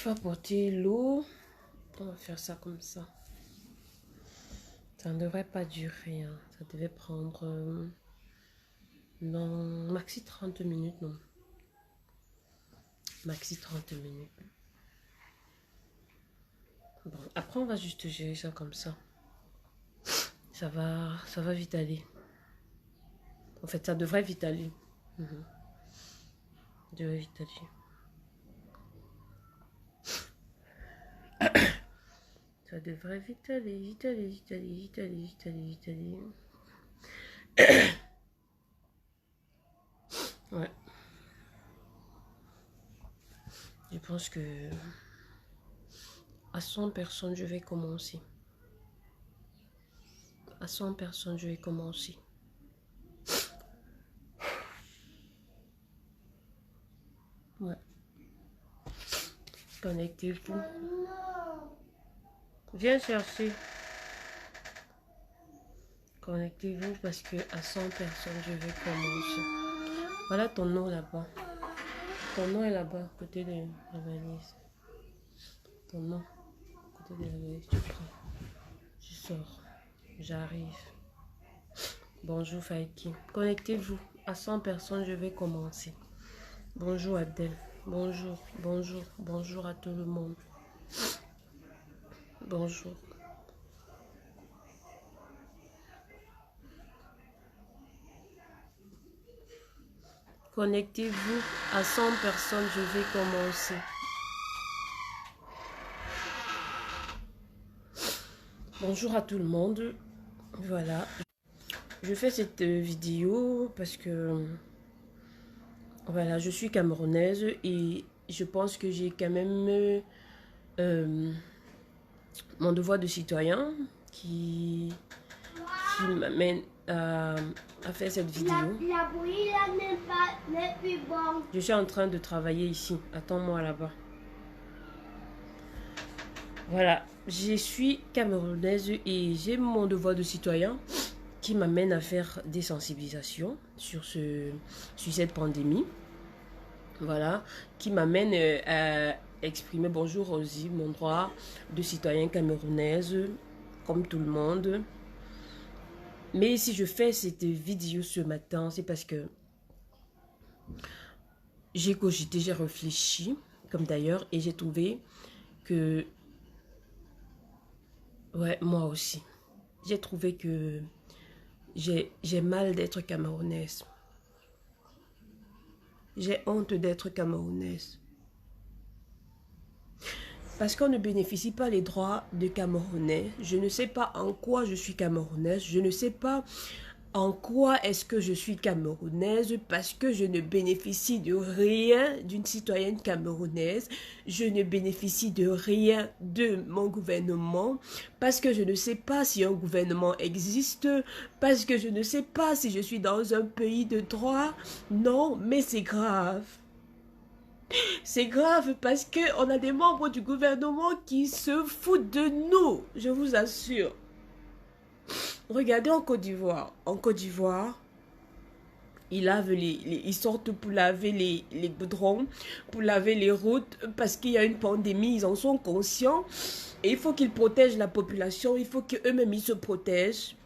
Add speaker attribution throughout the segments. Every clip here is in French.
Speaker 1: vais apporter l'eau. On va faire ça comme ça. Ça ne devrait pas durer. Hein. Ça devait prendre non, maxi 30 minutes. Non. Maxi 30 minutes. Bon, après, on va juste gérer ça comme ça. Ça va vite aller. En fait, ça devrait vite aller. Ça devrait vite aller. Ça devrait vite aller, vite aller, vite aller, vite aller, vite aller, vite aller. Ouais. Je pense que à 100 personnes, je vais commencer. À 100 personnes, je vais commencer. Ouais. Connectez-vous. Viens chercher. Connectez-vous parce que à 100 personnes, je vais commencer. Voilà ton nom là-bas. Ton nom est là-bas, à côté de la valise. Ton nom, à côté de la valise. Tu prends. Tu sors. J'arrive. Bonjour Faiki. Connectez-vous. À 100 personnes, je vais commencer. Bonjour Abdel. Bonjour, bonjour, bonjour à tout le monde. Bonjour. Connectez-vous. À 100 personnes, je vais commencer. Bonjour à tout le monde. Voilà. Je fais cette vidéo parce que voilà, je suis camerounaise et je pense que j'ai quand même mon devoir de citoyen qui m'amène à faire cette vidéo.
Speaker 2: La bouillie là n'est plus bon.
Speaker 1: Je suis en train de travailler ici. Attends-moi là-bas. Voilà, je suis camerounaise et j'ai mon devoir de citoyen qui m'amène à faire des sensibilisations sur cette pandémie. Voilà, qui m'amène à exprimer, bonjour Rosie, mon droit de citoyen camerounaise, comme tout le monde. Mais si je fais cette vidéo ce matin, c'est parce que j'ai cogité, j'ai réfléchi, comme d'ailleurs, et j'ai trouvé que, ouais, moi aussi, j'ai trouvé que j'ai mal d'être camerounaise. J'ai honte d'être camerounaise. Parce qu'on ne bénéficie pas les droits de Camerounais. Je ne sais pas en quoi je suis camerounaise. Je ne sais pas en quoi est-ce que je suis camerounaise parce que je ne bénéficie de rien d'une citoyenne camerounaise. Je ne bénéficie de rien de mon gouvernement parce que je ne sais pas si un gouvernement existe, parce que je ne sais pas si je suis dans un pays de droit. Non, mais c'est grave. C'est grave parce qu'on a des membres du gouvernement qui se foutent de nous, je vous assure. Regardez en Côte d'Ivoire. En Côte d'Ivoire, ils sortent pour laver les goudrons, pour laver les routes, parce qu'il y a une pandémie, ils en sont conscients. Et il faut qu'ils protègent la population, il faut qu'eux-mêmes ils se protègent.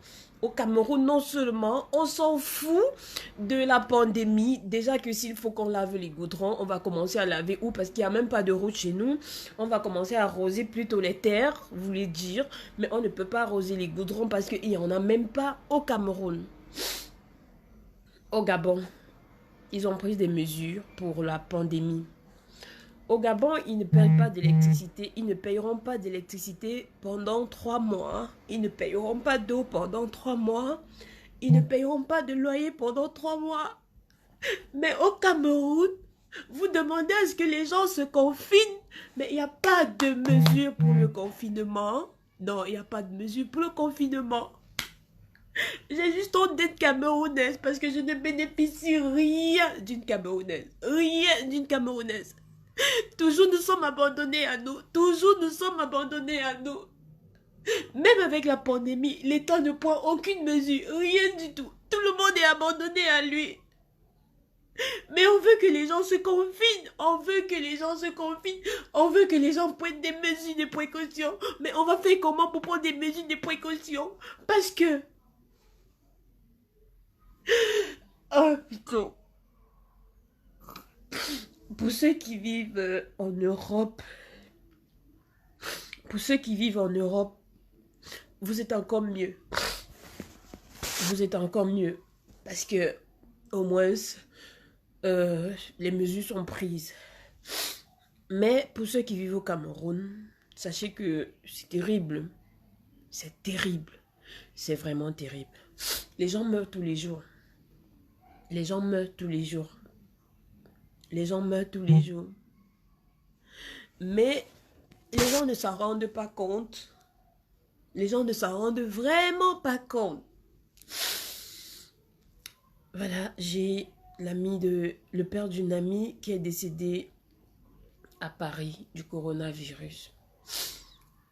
Speaker 1: Au Cameroun, non seulement, on s'en fout de la pandémie. Déjà que s'il faut qu'on lave les goudrons, on va commencer à laver où? Parce qu'il n'y a même pas de route chez nous. On va commencer à arroser plutôt les terres, vous voulez dire. Mais on ne peut pas arroser les goudrons parce qu'il n'y en a même pas au Cameroun. Au Gabon, ils ont pris des mesures pour la pandémie. Au Gabon, ils ne payent pas d'électricité. Ils ne payeront pas d'électricité pendant 3 mois. Ils ne payeront pas d'eau pendant 3 mois. Ils ne payeront pas de loyer pendant 3 mois. Mais au Cameroun, vous demandez à ce que les gens se confinent. Mais il n'y a pas de mesure pour le confinement. Non, il n'y a pas de mesure pour le confinement. J'ai juste honte d'être camerounaise parce que je ne bénéficie rien d'une camerounaise. Rien d'une camerounaise. Toujours nous sommes abandonnés à nous. Toujours nous sommes abandonnés à nous. Même avec la pandémie, l'État ne prend aucune mesure. Rien du tout. Tout le monde est abandonné à lui. Mais on veut que les gens se confinent. On veut que les gens se confinent. On veut que les gens prennent des mesures de précaution. Mais on va faire comment pour prendre des mesures de précaution? Parce que... Oh putain. Pour ceux qui vivent en Europe, vous êtes encore mieux. Vous êtes encore mieux. Parce que, au moins, les mesures sont prises. Mais pour ceux qui vivent au Cameroun, sachez que c'est terrible. C'est terrible. C'est vraiment terrible. Les gens meurent tous les jours. Les gens meurent tous les jours. Les gens meurent tous les jours. Mais les gens ne s'en rendent pas compte. Les gens ne s'en rendent vraiment pas compte. Voilà, j'ai le père d'une amie qui est décédé à Paris du coronavirus.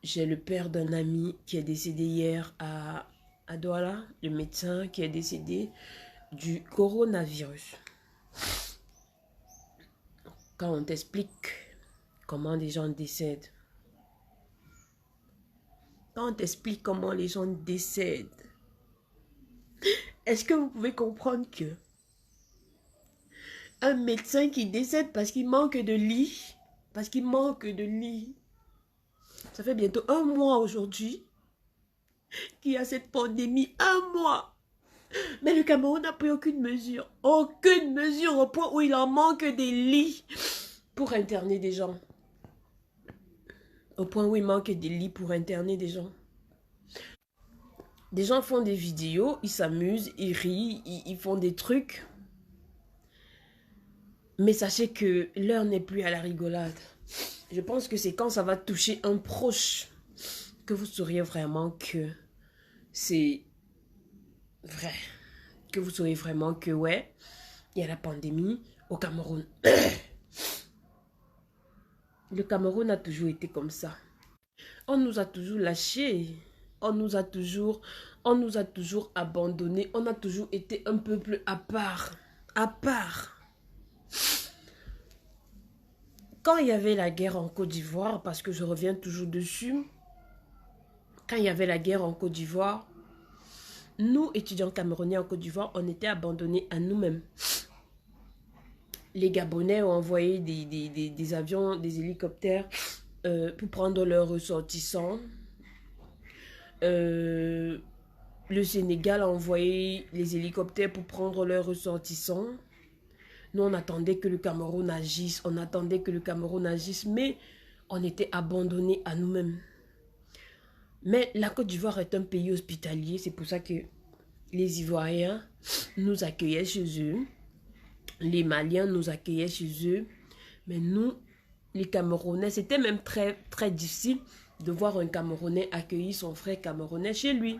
Speaker 1: J'ai le père d'un ami qui est décédé hier à Douala, le médecin qui est décédé du coronavirus. Quand on t'explique comment les gens décèdent, quand on t'explique comment les gens décèdent, est-ce que vous pouvez comprendre que un médecin qui décède parce qu'il manque de lit, ça fait bientôt 1 mois aujourd'hui qu'il y a cette pandémie, 1 mois. Mais le Cameroun n'a pris aucune mesure au point où il en manque des lits pour interner des gens. Au point où il manque des lits pour interner des gens. Des gens font des vidéos, ils s'amusent, ils rient, ils font des trucs. Mais sachez que l'heure n'est plus à la rigolade. Je pense que c'est quand ça va toucher un proche que vous sauriez vraiment que c'est vrai. Que vous sauriez vraiment que ouais, il y a la pandémie au Cameroun. Le Cameroun a toujours été comme ça. On nous a toujours lâchés. On nous a toujours abandonnés. On a toujours été un peuple à part. À part. Quand il y avait la guerre en Côte d'Ivoire, parce que je reviens toujours dessus, quand il y avait la guerre en Côte d'Ivoire, nous, étudiants camerounais en Côte d'Ivoire, on était abandonnés à nous-mêmes. Les Gabonais ont envoyé des avions, des hélicoptères pour prendre leurs ressortissants. Le Sénégal a envoyé les hélicoptères pour prendre leurs ressortissants. Nous, on attendait que le Cameroun agisse, mais on était abandonnés à nous-mêmes. Mais la Côte d'Ivoire est un pays hospitalier, c'est pour ça que les Ivoiriens nous accueillaient chez eux, les Maliens nous accueillaient chez eux, mais nous, les Camerounais, c'était même très, très difficile de voir un Camerounais accueillir son frère camerounais chez lui.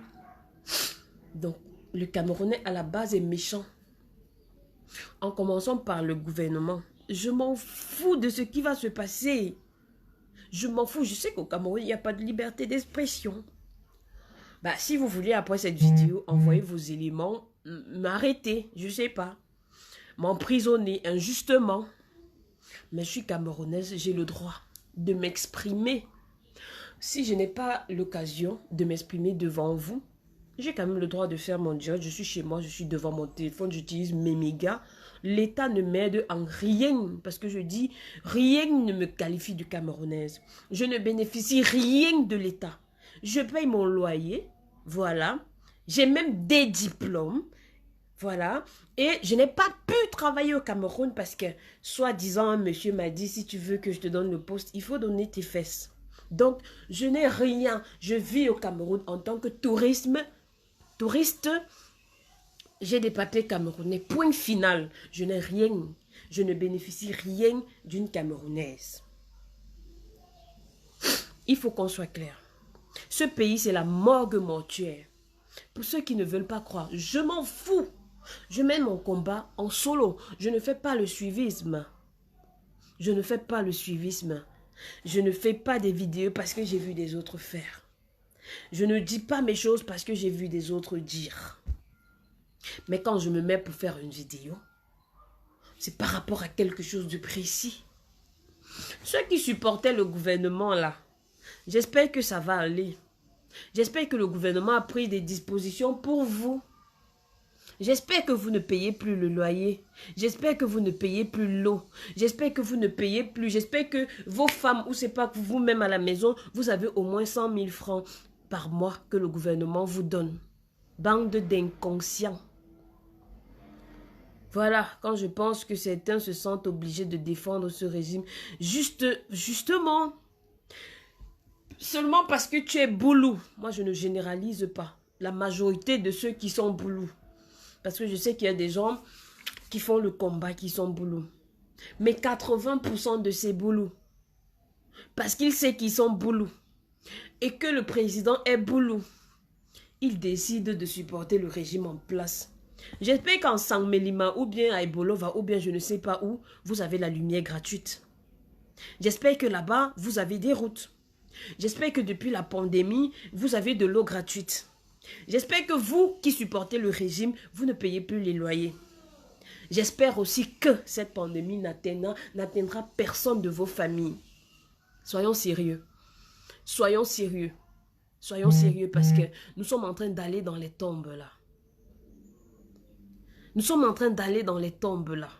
Speaker 1: Donc, le Camerounais à la base est méchant. En commençant par le gouvernement. Je m'en fous de ce qui va se passer. Je m'en fous. Je sais qu'au Cameroun, il n'y a pas de liberté d'expression. Bah, si vous voulez, après cette vidéo, envoyer vos éléments, m'arrêter, je ne sais pas. M'emprisonner injustement. Mais je suis camerounaise, j'ai le droit de m'exprimer. Si je n'ai pas l'occasion de m'exprimer devant vous, j'ai quand même le droit de faire mon job. Je suis chez moi, je suis devant mon téléphone, j'utilise mes mégas. L'État ne m'aide en rien. Parce que je dis, rien ne me qualifie de camerounaise. Je ne bénéficie rien de l'État. Je paye mon loyer. Voilà. J'ai même des diplômes. Voilà. Et je n'ai pas pu travailler au Cameroun parce que, soi-disant, un monsieur m'a dit, si tu veux que je te donne le poste, il faut donner tes fesses. Donc, je n'ai rien. Je vis au Cameroun en tant que touriste, j'ai des papiers camerounais. Point final. Je n'ai rien. Je ne bénéficie rien d'une Camerounaise. Il faut qu'on soit clair. Ce pays, c'est la morgue mortuaire. Pour ceux qui ne veulent pas croire, je m'en fous. Je mène mon combat en solo. Je ne fais pas le suivisme. Je ne fais pas le suivisme. Je ne fais pas des vidéos parce que j'ai vu des autres faire. Je ne dis pas mes choses parce que j'ai vu des autres dire. Mais quand je me mets pour faire une vidéo, c'est par rapport à quelque chose de précis. Ceux qui supportaient le gouvernement là, j'espère que ça va aller. J'espère que le gouvernement a pris des dispositions pour vous. J'espère que vous ne payez plus le loyer. J'espère que vous ne payez plus l'eau. J'espère que vous ne payez plus. J'espère que vos femmes, ou c'est pas que vous-même à la maison, vous avez au moins 100 000 francs par mois que le gouvernement vous donne. Bande d'inconscients. Voilà, quand je pense que certains se sentent obligés de défendre ce régime, justement, seulement parce que tu es boulou. Moi, je ne généralise pas. La majorité de ceux qui sont boulou. Parce que je sais qu'il y a des gens qui font le combat, qui sont boulous. Mais 80% de ces boulous, parce qu'ils savent qu'ils sont boulous, et que le président est boulou, il décide de supporter le régime en place. J'espère qu'en Sangmelima, ou bien à Ebolova, ou bien je ne sais pas où, vous avez la lumière gratuite. J'espère que là-bas, vous avez des routes. J'espère que depuis la pandémie, vous avez de l'eau gratuite. J'espère que vous qui supportez le régime, vous ne payez plus les loyers. J'espère aussi que cette pandémie n'atteindra personne de vos familles. Soyons sérieux. Soyons sérieux. Soyons sérieux parce que nous sommes en train d'aller dans les tombes là. Nous sommes en train d'aller dans les tombes là.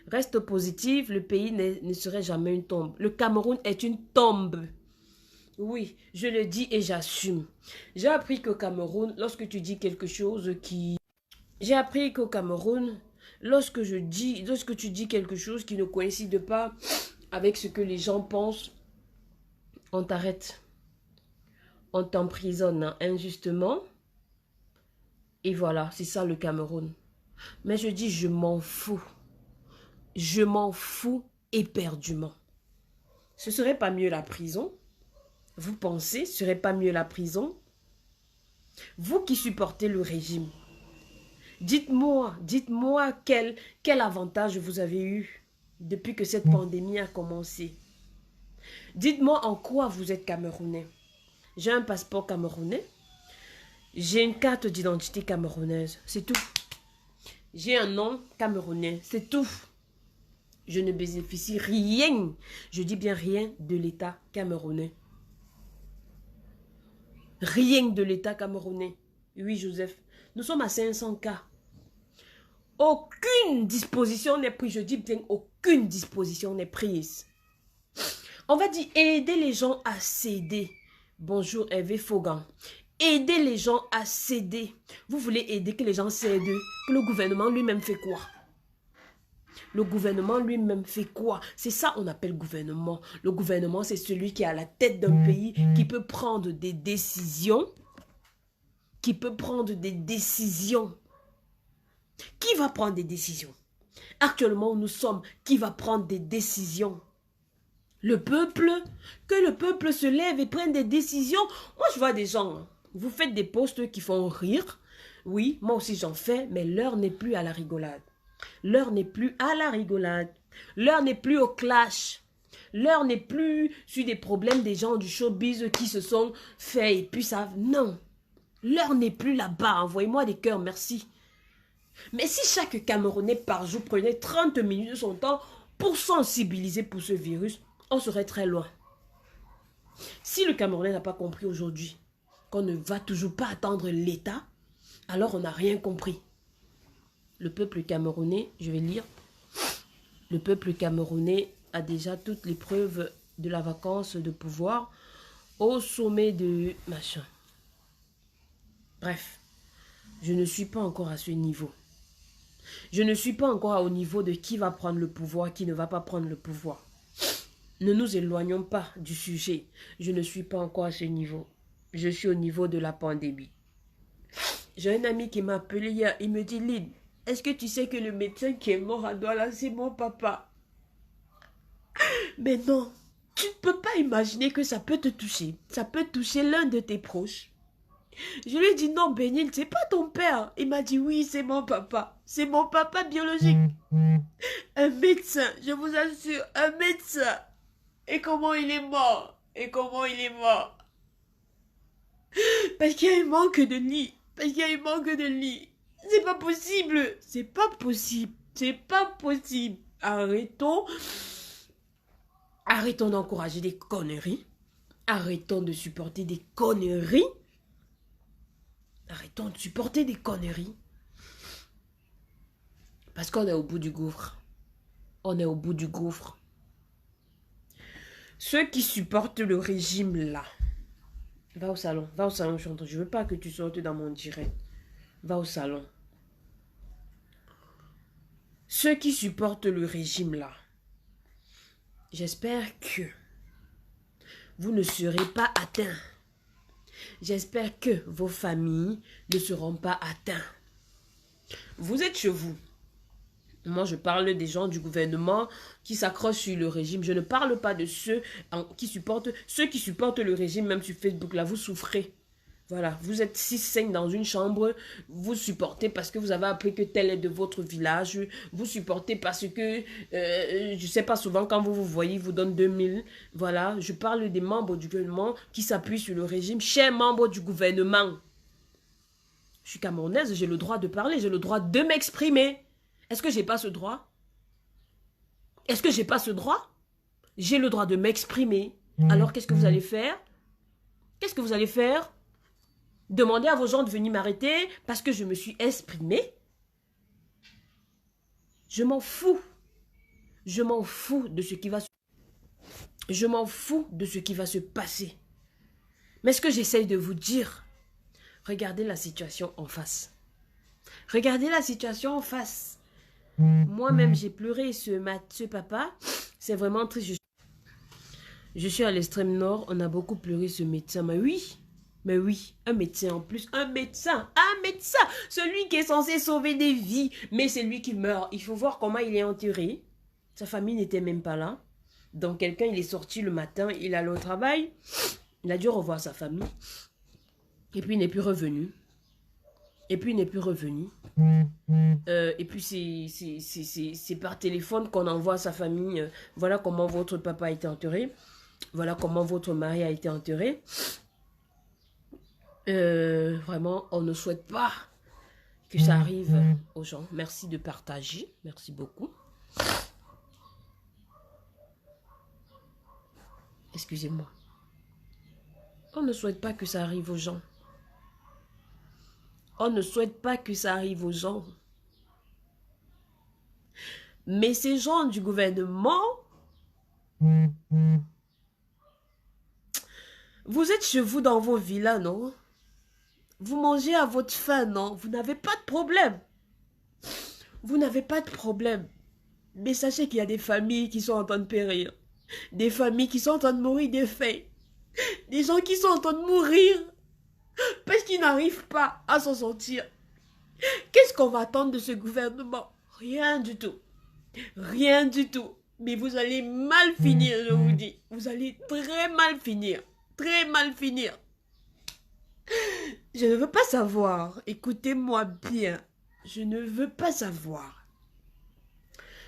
Speaker 1: Reste positif, le pays ne serait jamais une tombe. Le Cameroun est une tombe. Oui, je le dis et j'assume. J'ai appris qu'au Cameroun, lorsque tu dis quelque chose qui... J'ai appris qu'au Cameroun, lorsque tu dis quelque chose qui ne coïncide pas avec ce que les gens pensent, on t'arrête. On t'emprisonne injustement. Et voilà, c'est ça le Cameroun. Mais je dis, je m'en fous. Je m'en fous éperdument. Ce serait pas mieux la prison? Vous pensez, ce serait pas mieux la prison? Vous qui supportez le régime, dites-moi quel avantage vous avez eu depuis que cette pandémie a commencé. Dites-moi en quoi vous êtes camerounais. J'ai un passeport camerounais, j'ai une carte d'identité camerounaise, c'est tout. J'ai un nom camerounais, c'est tout. Je ne bénéficie rien, je dis bien rien, de l'État camerounais. Rien de l'État camerounais. Oui, Joseph. Nous sommes à 500 cas. Aucune disposition n'est prise. Je dis bien aucune disposition n'est prise. On va dire aider les gens à céder. Bonjour Hervé Fogan. Aider les gens à céder. Vous voulez aider que les gens cèdent? Que le gouvernement lui-même fait quoi? Le gouvernement lui-même fait quoi? C'est ça on appelle gouvernement. Le gouvernement, c'est celui qui est à la tête d'un pays, qui peut prendre des décisions. Qui peut prendre des décisions. Qui va prendre des décisions? Actuellement, où nous sommes, qui va prendre des décisions? Le peuple? Que le peuple se lève et prenne des décisions? Moi, je vois des gens, vous faites des posts qui font rire. Oui, moi aussi j'en fais, mais l'heure n'est plus à la rigolade. L'heure n'est plus à la rigolade. L'heure n'est plus au clash. L'heure n'est plus sur des problèmes des gens du showbiz qui se sont faits et puis ça... Non. L'heure n'est plus là-bas. Envoyez-moi des cœurs, merci. Mais si chaque Camerounais par jour prenait 30 minutes de son temps pour sensibiliser pour ce virus, on serait très loin. Si le Camerounais n'a pas compris aujourd'hui qu'on ne va toujours pas attendre l'État, alors on n'a rien compris. Le peuple camerounais, je vais lire, le peuple camerounais a déjà toutes les preuves de la vacance de pouvoir au sommet de machin. Bref, je ne suis pas encore à ce niveau. Je ne suis pas encore au niveau de qui va prendre le pouvoir, qui ne va pas prendre le pouvoir. Ne nous éloignons pas du sujet. Je ne suis pas encore à ce niveau. Je suis au niveau de la pandémie. J'ai un ami qui m'a appelé hier. Il me dit, Lyd, est-ce que tu sais que le médecin qui est mort à Douala, c'est mon papa? Mais non, tu ne peux pas imaginer que ça peut te toucher. Ça peut toucher l'un de tes proches. Je lui ai dit, non, Bénil, c'est pas ton père. Il m'a dit, oui, c'est mon papa. C'est mon papa biologique. Un médecin, je vous assure, un médecin. Et comment il est mort? Et comment il est mort? Parce qu'il y a un manque de lit. Parce qu'il y a un manque de lit. C'est pas possible. C'est pas possible. C'est pas possible. Arrêtons. Arrêtons d'encourager des conneries. Arrêtons de supporter des conneries. Arrêtons de supporter des conneries. Parce qu'on est au bout du gouffre. On est au bout du gouffre. Ceux qui supportent le régime là. Va au salon, Chantal. Je veux pas que tu sortes dans mon direct. Va au salon. Ceux qui supportent le régime là. J'espère que vous ne serez pas atteints. J'espère que vos familles ne seront pas atteintes. Vous êtes chez vous. Moi, je parle des gens du gouvernement qui s'accrochent sur le régime. Je ne parle pas de ceux qui supportent le régime, même sur Facebook. Là, vous souffrez. Voilà, vous êtes 6-5 dans une chambre. Vous supportez parce que vous avez appris que tel est de votre village. Vous supportez parce que, je ne sais pas, souvent quand vous vous voyez, vous donne 2000. Voilà, je parle des membres du gouvernement qui s'appuient sur le régime. Chers membres du gouvernement, je suis camerounaise, j'ai le droit de parler, j'ai le droit de m'exprimer. Est-ce que j'ai pas ce droit? Est-ce que j'ai pas ce droit? J'ai le droit de m'exprimer. Alors, qu'est-ce que vous allez faire? Qu'est-ce que vous allez faire? Demandez à vos gens de venir m'arrêter parce que je me suis exprimée? Je m'en fous. Je m'en fous de ce qui va se... Je m'en fous de ce qui va se passer. Mais ce que j'essaye de vous dire, regardez la situation en face. Regardez la situation en face. Moi-même, j'ai pleuré ce papa. C'est vraiment triste. Je suis à l'extrême nord. On a beaucoup pleuré ce médecin. Mais oui, un médecin en plus. Un médecin. Celui qui est censé sauver des vies. Mais c'est lui qui meurt. Il faut voir comment il est enterré. Sa famille n'était même pas là. Donc quelqu'un, il est sorti le matin. Il allait au travail. Il a dû revoir sa famille. Et puis il n'est plus revenu. Et puis c'est par téléphone qu'on envoie à sa famille. Voilà comment votre papa a été enterré. Voilà comment votre mari a été enterré. Vraiment, on ne souhaite pas que ça arrive aux gens. Merci de partager. Merci beaucoup. Excusez-moi. On ne souhaite pas que ça arrive aux gens. On ne souhaite pas que ça arrive aux gens. Mais ces gens du gouvernement, vous êtes chez vous dans vos villas, non? Vous mangez à votre faim, non? Vous n'avez pas de problème. Vous n'avez pas de problème. Mais sachez qu'il y a des familles qui sont en train de périr. Des familles qui sont en train de mourir de faim. Des gens qui sont en train de mourir parce qu'ils n'arrivent pas à s'en sortir. Qu'est-ce qu'on va attendre de ce gouvernement? Rien du tout. Rien du tout. Mais vous allez mal finir, je vous dis. Vous allez très mal finir. Très mal finir. Je ne veux pas savoir. Écoutez-moi bien. Je ne veux pas savoir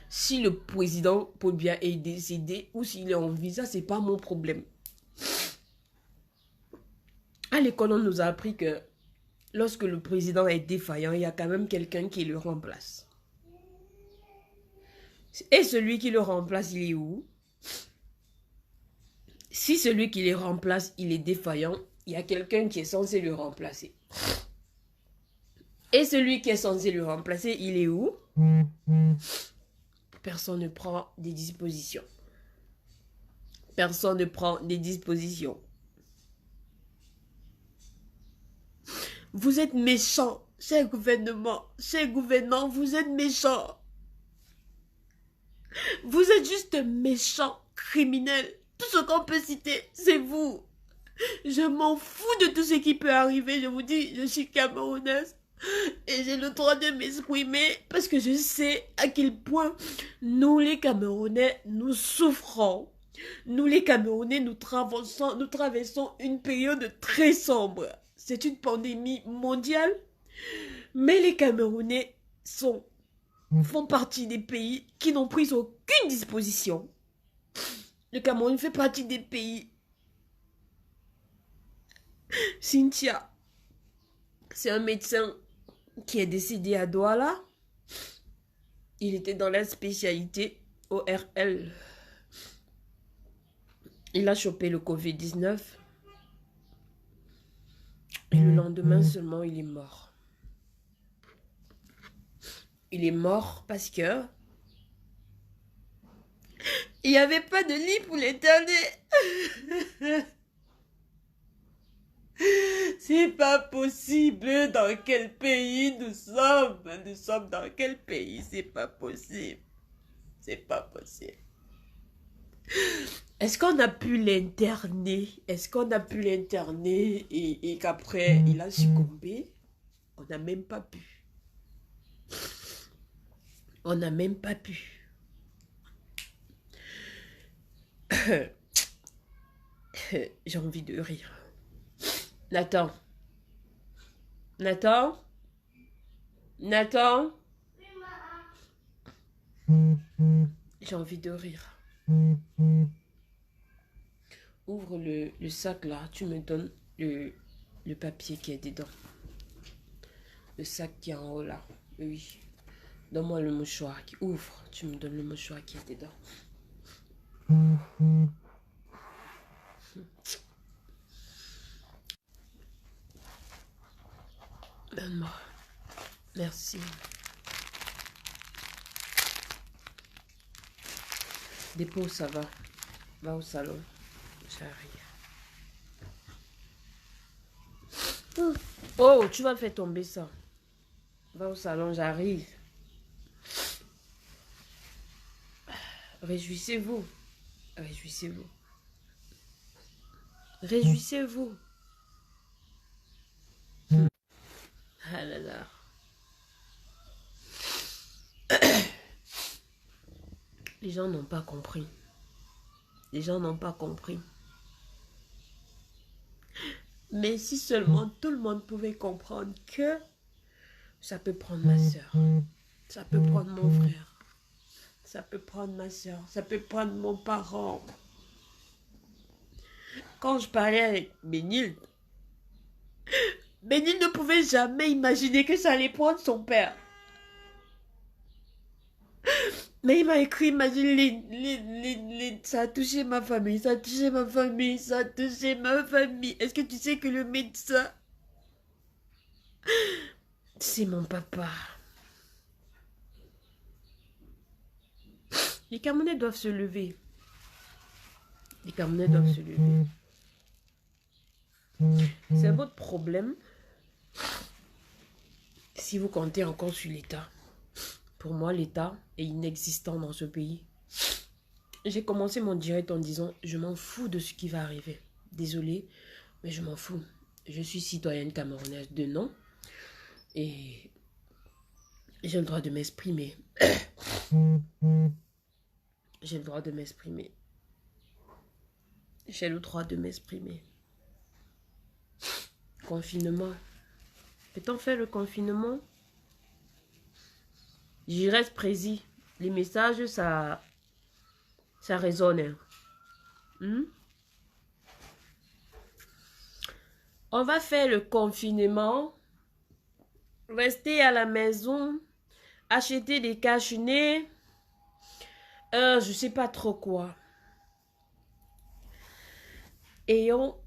Speaker 1: si le président Paul Biya est décédé ou s'il est en visa. C'est pas mon problème. À l'école, on nous a appris que lorsque le président est défaillant, il y a quand même quelqu'un qui le remplace. Et celui qui le remplace, il est où? Si celui qui le remplace, il est défaillant, il y a quelqu'un qui est censé le remplacer. Et celui qui est censé le remplacer, il est où? Personne ne prend des dispositions. Personne ne prend des dispositions. Vous êtes méchants, cher gouvernement, cher gouvernants, vous êtes méchants. Vous êtes juste méchants, criminels. Tout ce qu'on peut citer, c'est vous. Je m'en fous de tout ce qui peut arriver. Je vous dis, je suis camerounaise. Et j'ai le droit de m'exprimer parce que je sais à quel point nous les Camerounais, nous souffrons. Nous les Camerounais, nous traversons une période très sombre. C'est une pandémie mondiale, mais les Camerounais font partie des pays qui n'ont pris aucune disposition. Le Cameroun fait partie des pays. Cynthia, c'est un médecin qui est décédé à Douala. Il était dans la spécialité ORL. Il a chopé le Covid-19. Et le lendemain seulement, il est mort. Il est mort parce que il n'y avait pas de lit pour l'interner. C'est pas possible. Dans quel pays nous sommes? Nous sommes dans quel pays? C'est pas possible. C'est pas possible. Est-ce qu'on a pu l'interner? Est-ce qu'on a pu l'interner et qu'après il a succombé? On n'a même pas pu. On n'a même pas pu. J'ai envie de rire. Nathan. Nathan. Nathan. J'ai envie de rire. Ouvre le sac là. Tu me donnes le papier qui est dedans. Le sac qui est en haut là. Oui. Donne-moi le mouchoir. Ouvre. Tu me donnes le mouchoir qui est dedans. Donne-moi. Merci. Dépose, ça va. Va au salon. J'arrive. Oh, tu vas faire tomber ça. Va au salon, j'arrive. Réjouissez-vous. Réjouissez-vous. Réjouissez-vous. Ah là là. Les gens n'ont pas compris. Les gens n'ont pas compris. Mais si seulement tout le monde pouvait comprendre que ça peut prendre ma soeur, ça peut prendre mon frère, ça peut prendre ma soeur, ça peut prendre mon parent. Quand je parlais avec Bénil ne pouvait jamais imaginer que ça allait prendre son père. Mais il m'a écrit, il m'a dit, ça a touché ma famille, ça a touché ma famille, ça a touché ma famille. Est-ce que tu sais que le médecin, c'est mon papa? Les Camerounais doivent se lever. Les Camerounais doivent se lever. C'est votre problème si vous comptez encore sur l'État. Pour moi, l'État est inexistant dans ce pays. J'ai commencé mon direct en disant, je m'en fous de ce qui va arriver. Désolée, mais je m'en fous. Je suis citoyenne camerounaise de nom. Et j'ai le droit de m'exprimer. J'ai le droit de m'exprimer. J'ai le droit de m'exprimer. Confinement. Peut-on faire le confinement? J'y reste précis. Les messages, ça résonne. On va faire le confinement. Rester à la maison. Acheter des cache-nez. Je sais pas trop quoi. Ayons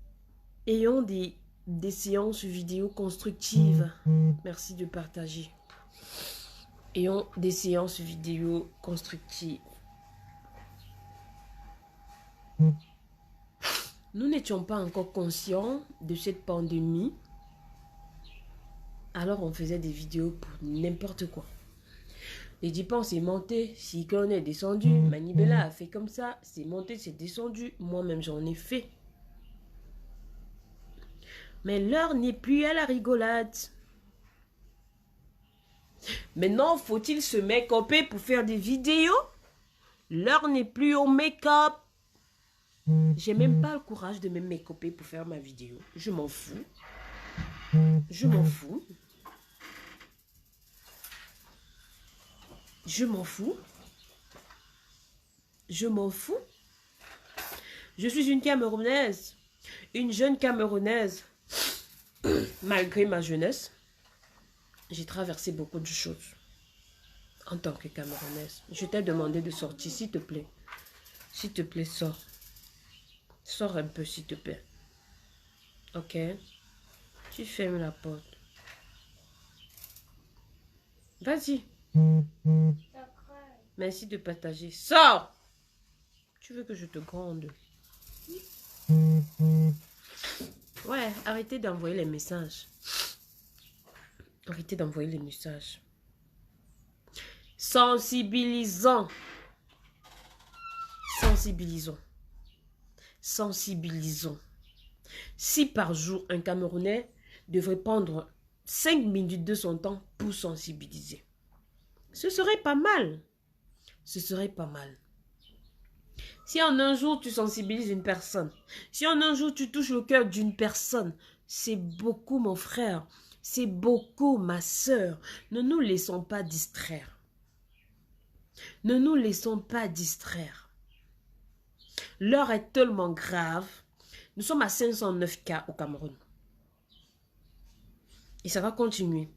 Speaker 1: des séances vidéo constructives. Merci de partager. Ayons des séances vidéo constructives. Nous n'étions pas encore conscients de cette pandémie. Alors on faisait des vidéos pour n'importe quoi. Les dépenses c'est monté, si on est descendu, Manibela a fait comme ça, c'est monté, c'est descendu. Moi-même j'en ai fait. Mais l'heure n'est plus à la rigolade. Maintenant, faut-il se make-upper pour faire des vidéos? L'heure n'est plus au make-up. J'ai même pas le courage de me make-upper pour faire ma vidéo. Je m'en fous. Je m'en fous. Je m'en fous. Je m'en fous. Je suis une Camerounaise. Une jeune Camerounaise. Malgré ma jeunesse, j'ai traversé beaucoup de choses. En tant que Camerounaise, je t'ai demandé de sortir, s'il te plaît. S'il te plaît, sors. Sors un peu, s'il te plaît. Ok? Tu fermes la porte. Vas-y. Merci de partager. Sors! Tu veux que je te gronde? Ouais, arrêtez d'envoyer les messages. Arrêtez d'envoyer les messages. Sensibilisons. Sensibilisons. Sensibilisons. Si par jour, un Camerounais devrait prendre 5 minutes de son temps pour sensibiliser, ce serait pas mal. Ce serait pas mal. Si en un jour tu sensibilises une personne, si en un jour tu touches le cœur d'une personne, c'est beaucoup mon frère, c'est beaucoup ma soeur. Ne nous laissons pas distraire. Ne nous laissons pas distraire. L'heure est tellement grave. Nous sommes à 509 cas au Cameroun. Et ça va continuer.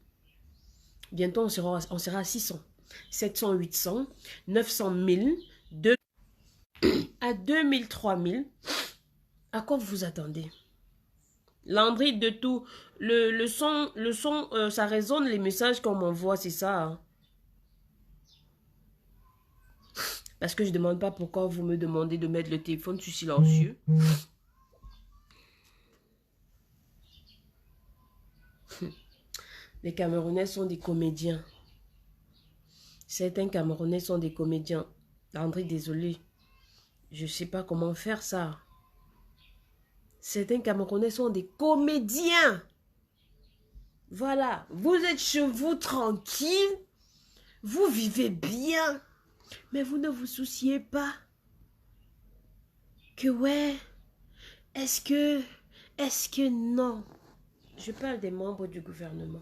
Speaker 1: Bientôt, on sera à 600, 700, 800, 900 000, 2 à 2000, 3000. À quoi vous vous attendez? Landry de tout. Le son, ça résonne les messages qu'on m'envoie, c'est ça. Hein? Parce que je ne demande pas pourquoi vous me demandez de mettre le téléphone sur silencieux. Les Camerounais sont des comédiens. Certains Camerounais sont des comédiens. Landry, désolé. Je ne sais pas comment faire ça. Certains Camerounais sont des comédiens. Voilà. Vous êtes chez vous tranquille. Vous vivez bien. Mais vous ne vous souciez pas. Que ouais. Est-ce que non. Je parle des membres du gouvernement.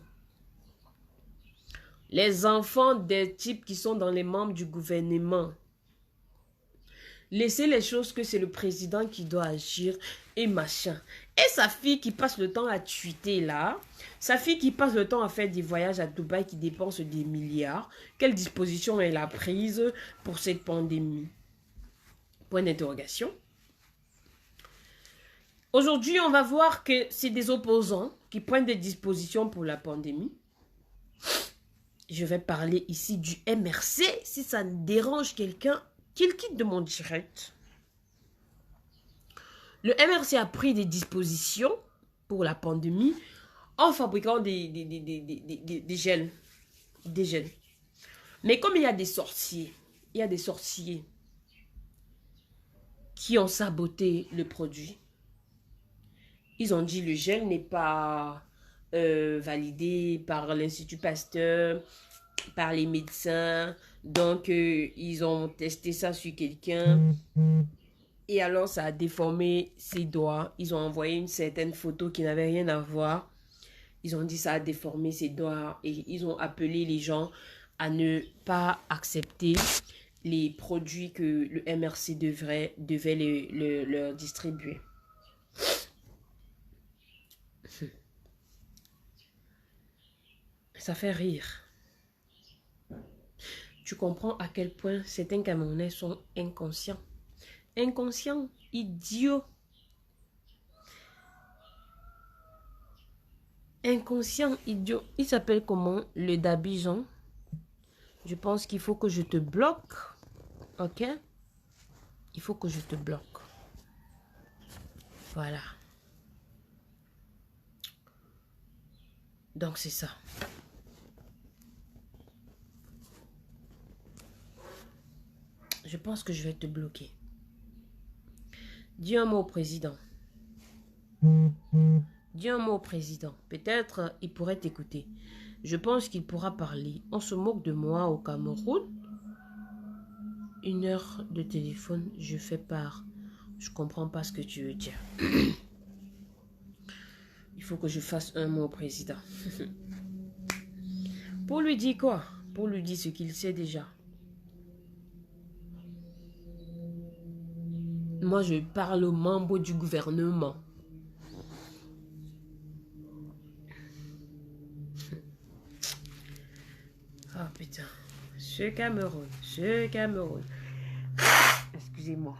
Speaker 1: Les enfants des types qui sont dans les membres du gouvernement. Laissez les choses que c'est le président qui doit agir et machin. Et sa fille qui passe le temps à tweeter là. Sa fille qui passe le temps à faire des voyages à Dubaï qui dépense des milliards. Quelle disposition elle a prise pour cette pandémie? Point d'interrogation. Aujourd'hui, on va voir que c'est des opposants qui prennent des dispositions pour la pandémie. Je vais parler ici du MRC. Si ça dérange quelqu'un, qu'il quitte de mon direct. Le MRC a pris des dispositions pour la pandémie en fabriquant des gels. Des gels. Mais comme il y a des sorciers, qui ont saboté le produit. Ils ont dit le gel n'est pas validé par l'Institut Pasteur, par les médecins. Donc, ils ont testé ça sur quelqu'un. Et alors, ça a déformé ses doigts. Ils ont envoyé une certaine photo qui n'avait rien à voir. Ils ont dit ça a déformé ses doigts. Et ils ont appelé les gens à ne pas accepter les produits que le MRC devait leur distribuer. Ça fait rire. Tu comprends à quel point certains Camerounais sont inconscients. Inconscients, idiots. Inconscient, idiot. Il s'appelle comment? Le d'Abidjan. Je pense qu'il faut que je te bloque. Ok? Il faut que je te bloque. Voilà. Donc c'est ça. Je pense que je vais te bloquer. Dis un mot au président. Dis un mot au président. Peut-être il pourrait t'écouter. Je pense qu'il pourra parler. On se moque de moi au Cameroun. 1 heure de téléphone, je fais part. Je comprends pas ce que tu veux dire. Il faut que je fasse un mot au président. Pour lui dire quoi? Pour lui dire ce qu'il sait déjà. Moi, je parle aux membres du gouvernement. Oh putain, Ce Cameroun, ce Cameroun. Excusez-moi.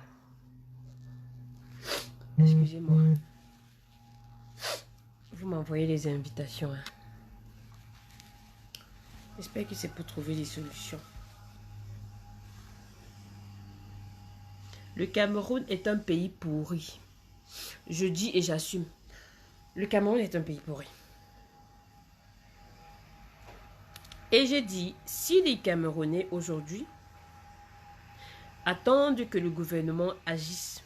Speaker 1: Excusez-moi. Vous m'envoyez les invitations. Hein. J'espère que c'est pour trouver des solutions. Le Cameroun est un pays pourri. Je dis et j'assume. Le Cameroun est un pays pourri. Et j'ai dit, si les Camerounais aujourd'hui attendent que le gouvernement agisse,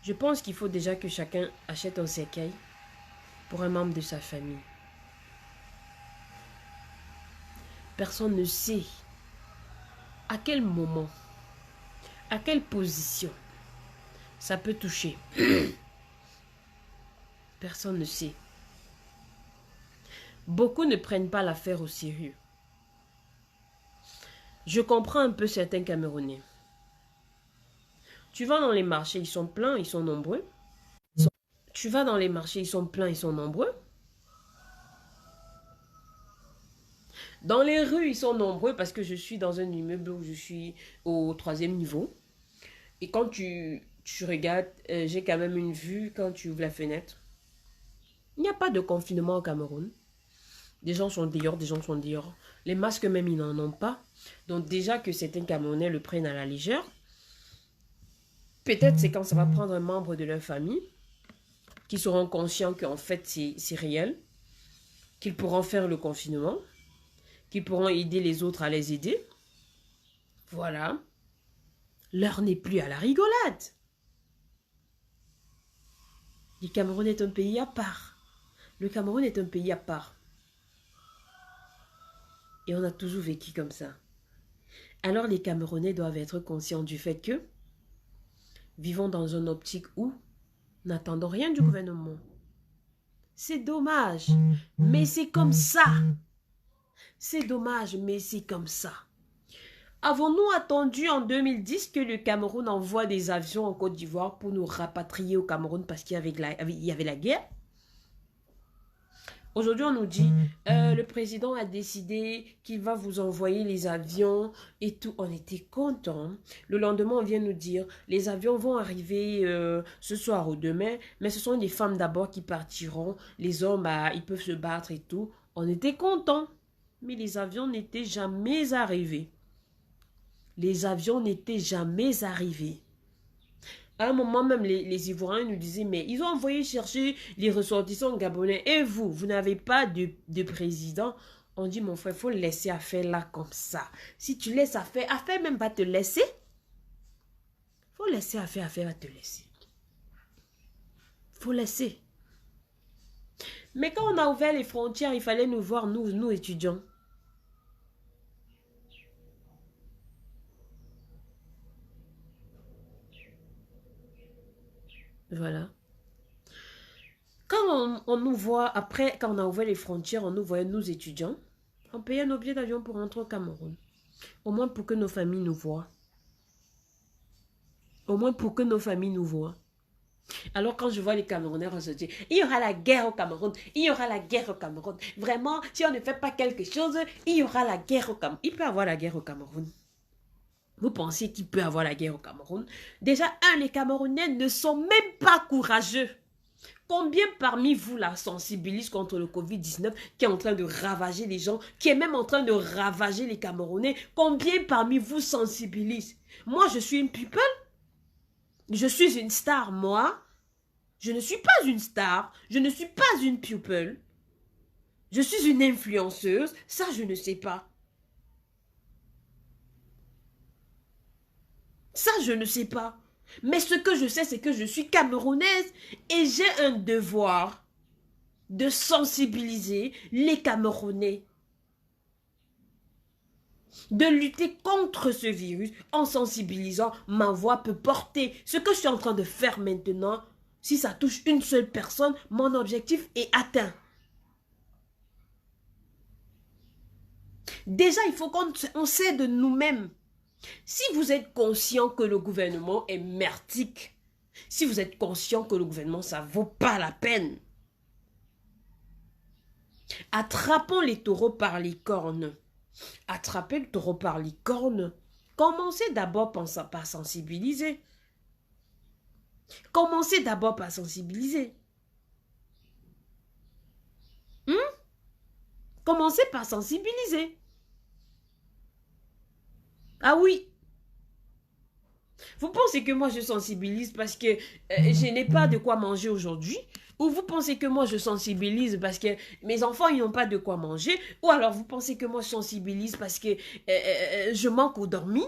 Speaker 1: je pense qu'il faut déjà que chacun achète un cercueil pour un membre de sa famille. Personne ne sait à quel moment, à quelle position ça peut toucher. Personne ne sait. Beaucoup ne prennent pas l'affaire au sérieux. Je comprends un peu certains Camerounais. Tu vas dans les marchés, ils sont pleins, ils sont nombreux. Tu vas dans les marchés, ils sont pleins, ils sont nombreux. Dans les rues, ils sont nombreux parce que je suis dans un immeuble où je suis au 3e niveau. Et quand tu regardes, j'ai quand même une vue quand tu ouvres la fenêtre. Il n'y a pas de confinement au Cameroun. Des gens sont dehors, des gens sont dehors. Les masques même, ils n'en ont pas. Donc déjà que certains Camerounais le prennent à la légère. Peut-être c'est quand ça va prendre un membre de leur famille qui seront conscients qu'en fait c'est réel, qu'ils pourront faire le confinement, qu'ils pourront aider les autres à les aider. Voilà. L'heure n'est plus à la rigolade. Le Cameroun est un pays à part. Le Cameroun est un pays à part. Et on a toujours vécu comme ça. Alors les Camerounais doivent être conscients du fait que vivons dans une optique où n'attendons rien du gouvernement. C'est dommage, mais c'est comme ça. C'est dommage, mais c'est comme ça. Avons-nous attendu en 2010 que le Cameroun envoie des avions en Côte d'Ivoire pour nous rapatrier au Cameroun parce qu'il y avait la guerre? Aujourd'hui, on nous dit, le président a décidé qu'il va vous envoyer les avions et tout. On était contents. Le lendemain, on vient nous dire, les avions vont arriver ce soir ou demain, mais ce sont les femmes d'abord qui partiront. Les hommes, ils peuvent se battre et tout. On était contents. Mais les avions n'étaient jamais arrivés. Les avions n'étaient jamais arrivés. À un moment même, les Ivoiriens nous disaient, mais ils ont envoyé chercher les ressortissants gabonais. Et vous, vous n'avez pas de président. On dit, mon frère, il faut laisser affaire là comme ça. Si tu laisses affaire même va te laisser. Il faut laisser affaire va te laisser. Il faut laisser. Mais quand on a ouvert les frontières, il fallait nous voir, nous étudiants. Voilà. Quand on nous voit, après, quand on a ouvert les frontières, on nous voyait, nous étudiants, on payait nos billets d'avion pour rentrer au Cameroun. Au moins pour que nos familles nous voient. Au moins pour que nos familles nous voient. Alors quand je vois les Camerounais, on se dit, il y aura la guerre au Cameroun, il y aura la guerre au Cameroun. Vraiment, si on ne fait pas quelque chose, il y aura la guerre au Cameroun. Il peut y avoir la guerre au Cameroun. Vous pensez qu'il peut y avoir la guerre au Cameroun? Déjà, les Camerounais ne sont même pas courageux. Combien parmi vous la sensibilisent contre le Covid-19 qui est en train de ravager les gens, qui est même en train de ravager les Camerounais? Combien parmi vous sensibilisent? Moi, je suis une people. Je suis une star, moi. Je ne suis pas une star. Je ne suis pas une people. Je suis une influenceuse. Ça, je ne sais pas. Ça, je ne sais pas. Mais ce que je sais, c'est que je suis camerounaise et j'ai un devoir de sensibiliser les Camerounais, de lutter contre ce virus en sensibilisant. Ma voix peut porter. Ce que je suis en train de faire maintenant, si ça touche une seule personne, mon objectif est atteint. Déjà, il faut qu'on sait de nous-mêmes. Si vous êtes conscient que le gouvernement est merdique, si vous êtes conscient que le gouvernement, ça ne vaut pas la peine, attrapons les taureaux par les cornes. Attraper le taureau par les cornes. Commencez d'abord par sensibiliser. Commencez d'abord par sensibiliser. Commencez par sensibiliser. Ah oui. Vous pensez que moi je sensibilise parce que je n'ai pas de quoi manger aujourd'hui? Ou vous pensez que moi je sensibilise parce que mes enfants ils n'ont pas de quoi manger? Ou alors vous pensez que moi je sensibilise parce que je manque au dormi?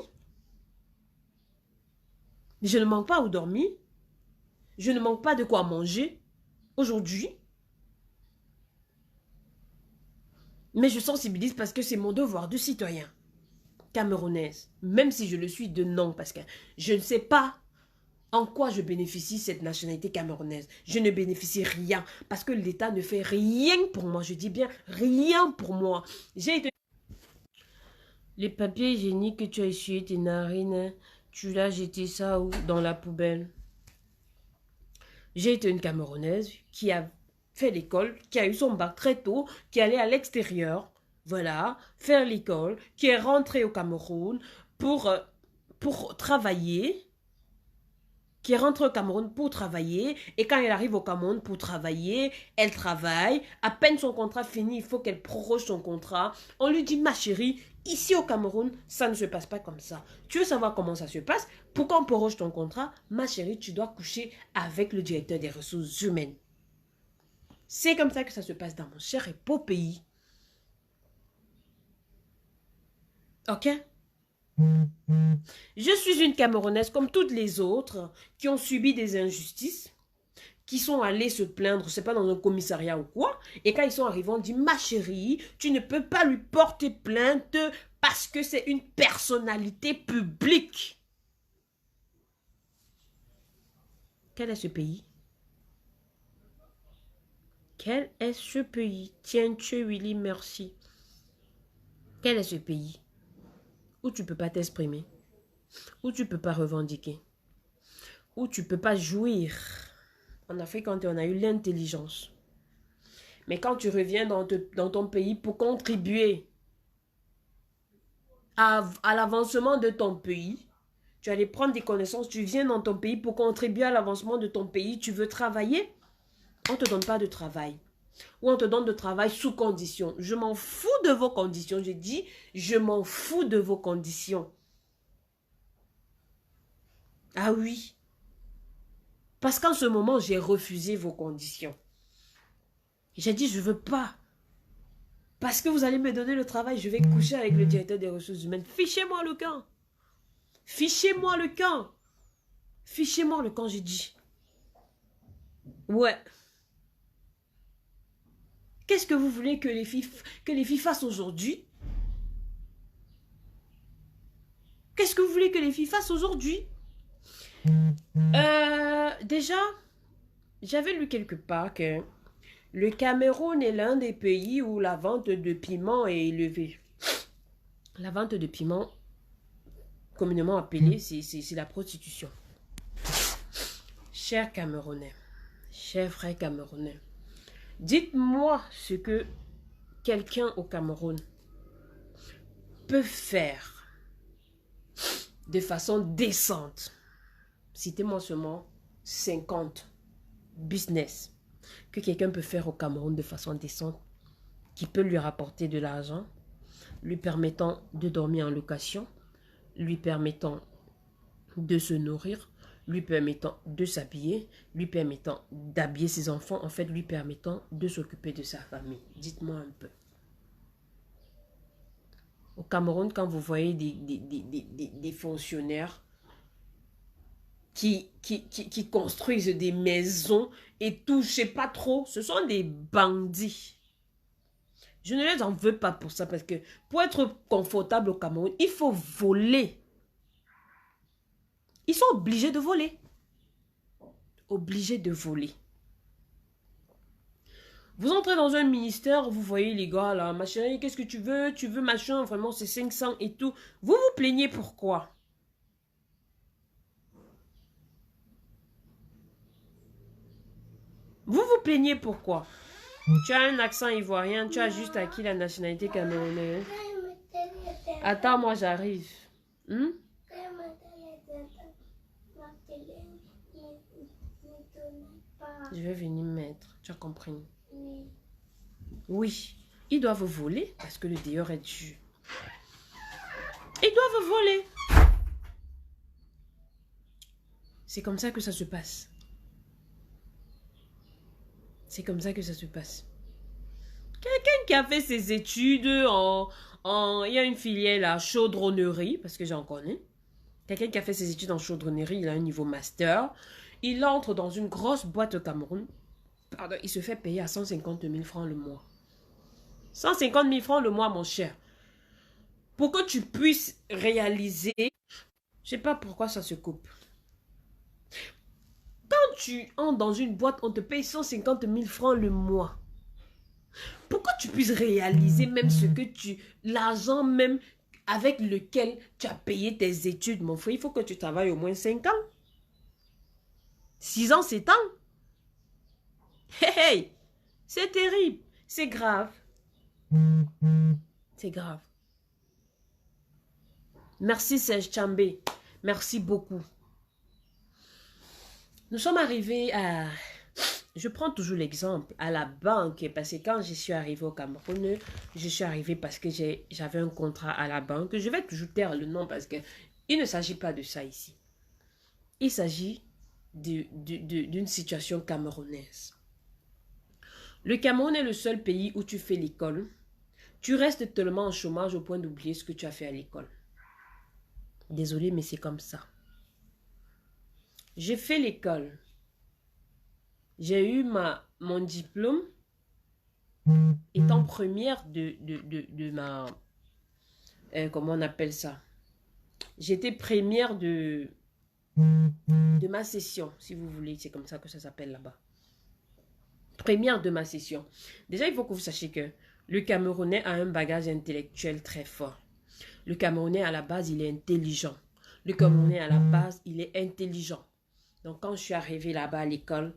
Speaker 1: Je ne manque pas au dormi. Je ne manque pas de quoi manger aujourd'hui. Mais je sensibilise parce que c'est mon devoir de citoyen camerounaise. Même si je le suis de non, parce que je ne sais pas en quoi je bénéficie cette nationalité camerounaise. Je ne bénéficie rien parce que l'État ne fait rien pour moi. Je dis bien rien pour moi. J'ai été... Les papiers hygiéniques que tu as essuyé tes narines, tu l'as jeté ça où? Dans la poubelle. J'ai été une Camerounaise qui a fait l'école, qui a eu son bac très tôt, qui allait à l'extérieur, voilà, faire l'école, qui est rentrée au Cameroun pour travailler, qui est rentrée au Cameroun pour travailler, et quand elle arrive au Cameroun pour travailler, elle travaille, à peine son contrat fini, il faut qu'elle proroge son contrat. On lui dit, ma chérie, ici au Cameroun, ça ne se passe pas comme ça. Tu veux savoir comment ça se passe? Pour qu'on proroge ton contrat, ma chérie, tu dois coucher avec le directeur des ressources humaines. C'est comme ça que ça se passe dans mon cher et beau pays. Ok? Je suis une Camerounaise comme toutes les autres qui ont subi des injustices, qui sont allés se plaindre, c'est pas dans un commissariat ou quoi, et quand ils sont arrivés, on dit, ma chérie, tu ne peux pas lui porter plainte parce que c'est une personnalité publique. Quel est ce pays? Quel est ce pays? Tiens, tu Willy, merci. Quel est ce pays où tu ne peux pas t'exprimer, où tu ne peux pas revendiquer, où tu ne peux pas jouir? En Afrique, on a eu l'intelligence. Mais quand tu reviens dans ton pays pour contribuer à l'avancement de ton pays, tu allais prendre des connaissances, tu viens dans ton pays pour contribuer à l'avancement de ton pays, tu veux travailler, on ne te donne pas de travail. Ou on te donne de travail sous condition. Je m'en fous de vos conditions. Je dis, je m'en fous de vos conditions. Ah oui. Parce qu'en ce moment, j'ai refusé vos conditions. J'ai dit, je ne veux pas. Parce que vous allez me donner le travail, je vais coucher avec le directeur des ressources humaines. Fichez-moi le camp. Fichez-moi le camp. Fichez-moi le camp, j'ai dit. Ouais. Qu'est-ce que vous voulez que les filles fassent aujourd'hui? Qu'est-ce que vous voulez que les filles fassent aujourd'hui? Déjà, j'avais lu quelque part que le Cameroun est l'un des pays où la vente de piment est élevée. La vente de piment, communément appelée, c'est la prostitution. Chers Camerounais, chers frères Camerounais, dites-moi ce que quelqu'un au Cameroun peut faire de façon décente. Citez-moi seulement 50 business que quelqu'un peut faire au Cameroun de façon décente, qui peut lui rapporter de l'argent, lui permettant de dormir en location, lui permettant de se nourrir, lui permettant de s'habiller, lui permettant d'habiller ses enfants, en fait, lui permettant de s'occuper de sa famille. Dites-moi un peu. Au Cameroun, quand vous voyez des fonctionnaires qui construisent des maisons et tout, je sais pas trop, ce sont des bandits. Je ne les en veux pas pour ça, parce que pour être confortable au Cameroun, il faut voler. Ils sont obligés de voler. Obligés de voler. Vous entrez dans un ministère, vous voyez les gars là, ma chérie, qu'est-ce que tu veux? Tu veux machin, vraiment c'est 500 et tout. Vous vous plaignez pourquoi? Vous vous plaignez pourquoi? Tu as un accent ivoirien, tu as juste acquis la nationalité camerounaise. Attends, moi j'arrive. Hmm? Je vais venir mettre. Tu as compris? Oui. Ils doivent voler parce que le dehors est dur. Ils doivent voler. C'est comme ça que ça se passe. C'est comme ça que ça se passe. Quelqu'un qui a fait ses études il y a une filière là, chaudronnerie, parce que j'en connais. Quelqu'un qui a fait ses études en chaudronnerie, il a un niveau master. Il entre dans une grosse boîte au Cameroun. Pardon, il se fait payer à 150 000 francs le mois. 150 000 francs le mois, mon cher. Pour que tu puisses réaliser... Je sais pas pourquoi ça se coupe. Quand tu entres dans une boîte, on te paye 150 000 francs le mois. Pour que tu puisses réaliser même ce que tu... L'argent même avec lequel tu as payé tes études, mon frère, il faut que tu travailles au moins 5 ans. 6 ans, 7 ans. Hey, hey, c'est terrible. C'est grave. C'est grave. Merci Serge Chambé. Merci beaucoup. Nous sommes arrivés à... Je prends toujours l'exemple à la banque parce que quand je suis arrivée au Cameroun, je suis arrivée parce que j'avais un contrat à la banque. Je vais toujours taire le nom parce que il ne s'agit pas de ça ici. Il s'agit d'une situation camerounaise. Le Cameroun est le seul pays où tu fais l'école. Tu restes tellement en chômage au point d'oublier ce que tu as fait à l'école. Désolée, mais c'est comme ça. J'ai fait l'école. J'ai eu mon diplôme étant première de ma... comment on appelle ça? J'étais première de ma session, si vous voulez. C'est comme ça que ça s'appelle là-bas. Première de ma session. Déjà, il faut que vous sachiez que le Camerounais a un bagage intellectuel très fort. Le Camerounais, à la base, il est intelligent. Le Camerounais, à la base, il est intelligent. Donc, quand je suis arrivée là-bas à l'école,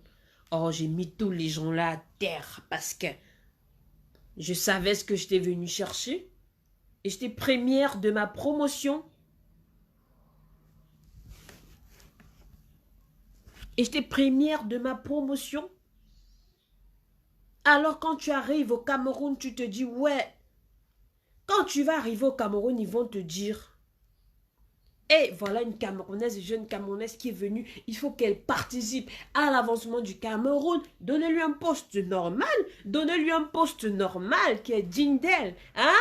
Speaker 1: oh, j'ai mis tous les gens là à terre parce que je savais ce que j'étais venue chercher. Et j'étais première de ma promotion. Et j'étais première de ma promotion. Alors, quand tu arrives au Cameroun, tu te dis, ouais. Quand tu vas arriver au Cameroun, ils vont te dire, et voilà une Camerounaise, une jeune Camerounaise qui est venue. Il faut qu'elle participe à l'avancement du Cameroun. Donnez-lui un poste normal. Donnez-lui un poste normal qui est digne d'elle. Hein?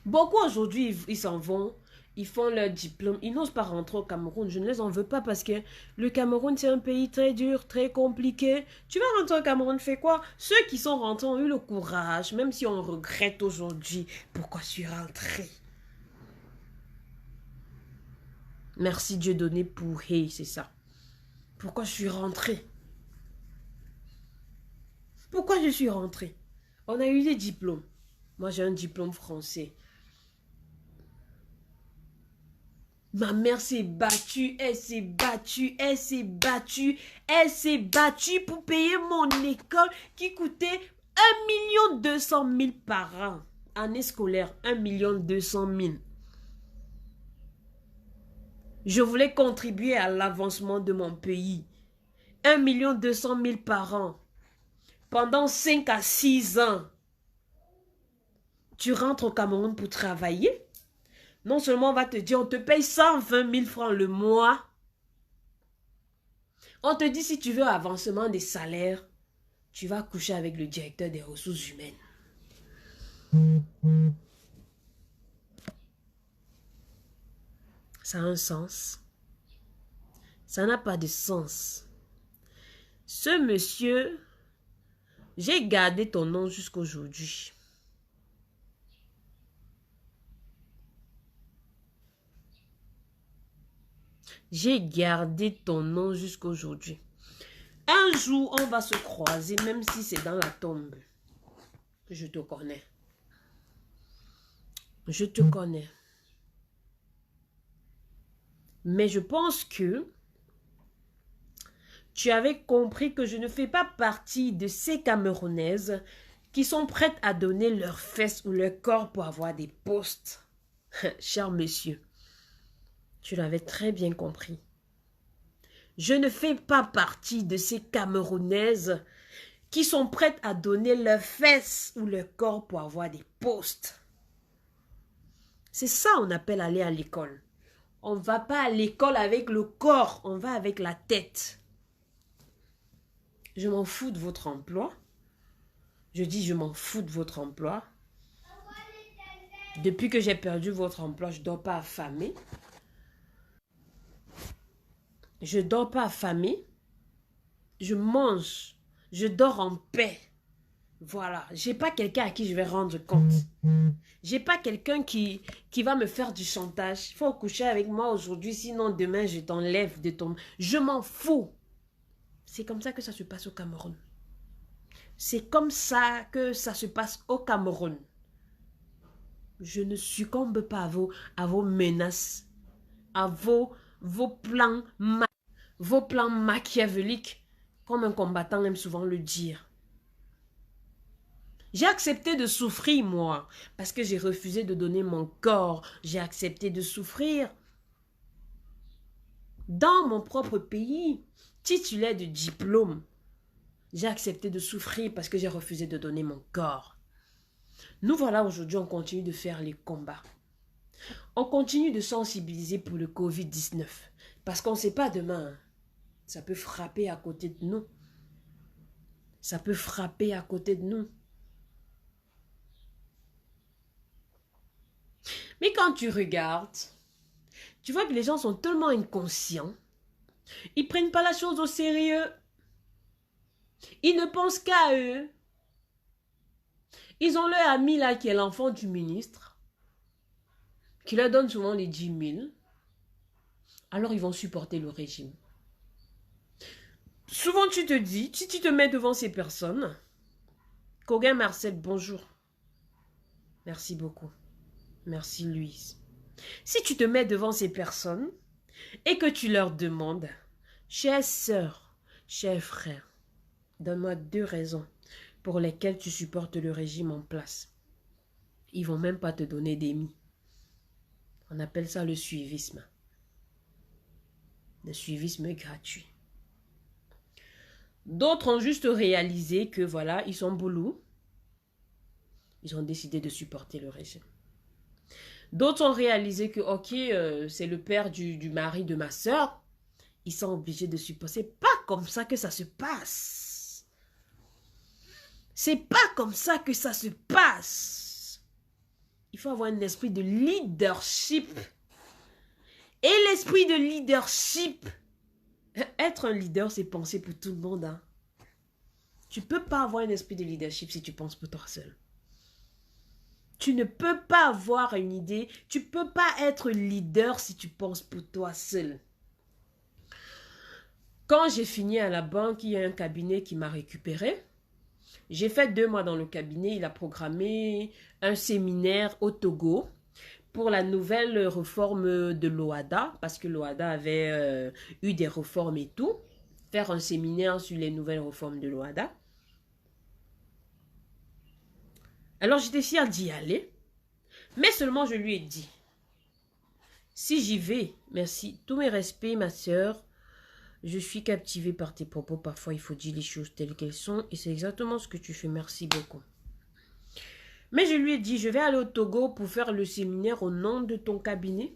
Speaker 1: Beaucoup aujourd'hui, ils s'en vont. Ils font leur diplôme. Ils n'osent pas rentrer au Cameroun. Je ne les en veux pas parce que le Cameroun, c'est un pays très dur, très compliqué. Tu vas rentrer au Cameroun, fais quoi? Ceux qui sont rentrés ont eu le courage, même si on regrette aujourd'hui. Pourquoi je suis rentrée? Merci Dieu donné pour hey, c'est ça. Pourquoi je suis rentrée? Pourquoi je suis rentrée? On a eu des diplômes. Moi, j'ai un diplôme français. Ma mère s'est battue, elle s'est battue, elle s'est battue, elle s'est battue pour payer mon école qui coûtait 1 200 000 par an. Année scolaire, 1 200 000. Je voulais contribuer à l'avancement de mon pays. 1 200 000 par an. Pendant 5 à 6 ans. Tu rentres au Cameroun pour travailler. Non seulement on va te dire, on te paye 120 000 francs le mois. On te dit, si tu veux avancement des salaires, tu vas coucher avec le directeur des ressources humaines. Ça a un sens. Ça n'a pas de sens. Ce monsieur, j'ai gardé ton nom jusqu'aujourd'hui. J'ai gardé ton nom jusqu'aujourd'hui. Un jour, on va se croiser, même si c'est dans la tombe. Je te connais. Je te connais. Mais je pense que Tu avais compris que je ne fais pas partie de ces Camerounaises qui sont prêtes à donner leurs fesses ou leur corps pour avoir des postes. Cher monsieur, tu l'avais très bien compris. Je ne fais pas partie de ces Camerounaises qui sont prêtes à donner leurs fesses ou leur corps pour avoir des postes. C'est ça on appelle aller à l'école. On ne va pas à l'école avec le corps, on va avec la tête. Je m'en fous de votre emploi. Je dis je m'en fous de votre emploi. Depuis que j'ai perdu votre emploi, je ne dors pas affamé. Je ne dors pas affamé. Je mange. Je dors en paix. Voilà. Je n'ai pas quelqu'un à qui je vais rendre compte. J'ai pas quelqu'un qui va me faire du chantage. Il faut coucher avec moi aujourd'hui, sinon demain je t'enlève de ton... Je m'en fous. C'est comme ça que ça se passe au Cameroun. C'est comme ça que ça se passe au Cameroun. Je ne succombe pas à vos menaces, à vos plans machiavéliques, comme un combattant aime souvent le dire. J'ai accepté de souffrir, moi, parce que j'ai refusé de donner mon corps. J'ai accepté de souffrir. Dans mon propre pays, titulaire de diplôme, j'ai accepté de souffrir parce que j'ai refusé de donner mon corps. Nous voilà aujourd'hui, on continue de faire les combats. On continue de sensibiliser pour le Covid-19. Parce qu'on ne sait pas demain, ça peut frapper à côté de nous. Ça peut frapper à côté de nous. Mais quand tu regardes, tu vois que les gens sont tellement inconscients. Ils ne prennent pas la chose au sérieux. Ils ne pensent qu'à eux. Ils ont leur ami là qui est l'enfant du ministre, qui leur donne souvent les 10 000. Alors ils vont supporter le régime. Souvent tu te dis, si tu te mets devant ces personnes, Coguin Marcel, bonjour. Merci beaucoup. Merci Louise. Si tu te mets devant ces personnes et que tu leur demandes, chère sœur, cher frère, donne-moi 2 raisons pour lesquelles tu supportes le régime en place. Ils ne vont même pas te donner des mis. On appelle ça le suivisme. Le suivisme gratuit. D'autres ont juste réalisé que voilà, ils sont boulous. Ils ont décidé de supporter le régime. D'autres ont réalisé que, ok, c'est le père du mari de ma soeur. Ils sont obligés de supporter. C'est pas comme ça que ça se passe. C'est pas comme ça que ça se passe. Il faut avoir un esprit de leadership. Et l'esprit de leadership, être un leader, c'est penser pour tout le monde. Hein. Tu ne peux pas avoir un esprit de leadership si tu penses pour toi seul. Tu ne peux pas avoir une idée. Tu ne peux pas être leader si tu penses pour toi seul. Quand j'ai fini à la banque, il y a un cabinet qui m'a récupéré. J'ai fait 2 mois dans le cabinet. Il a programmé un séminaire au Togo pour la nouvelle réforme de l'OHADA, parce que l'OHADA avait eu des réformes et tout. Faire un séminaire sur les nouvelles réformes de l'OHADA. Alors j'étais fière d'y aller, mais seulement je lui ai dit, si j'y vais, merci, tous mes respects ma soeur, je suis captivée par tes propos, parfois il faut dire les choses telles qu'elles sont, et c'est exactement ce que tu fais, merci beaucoup. Mais je lui ai dit, je vais aller au Togo pour faire le séminaire au nom de ton cabinet.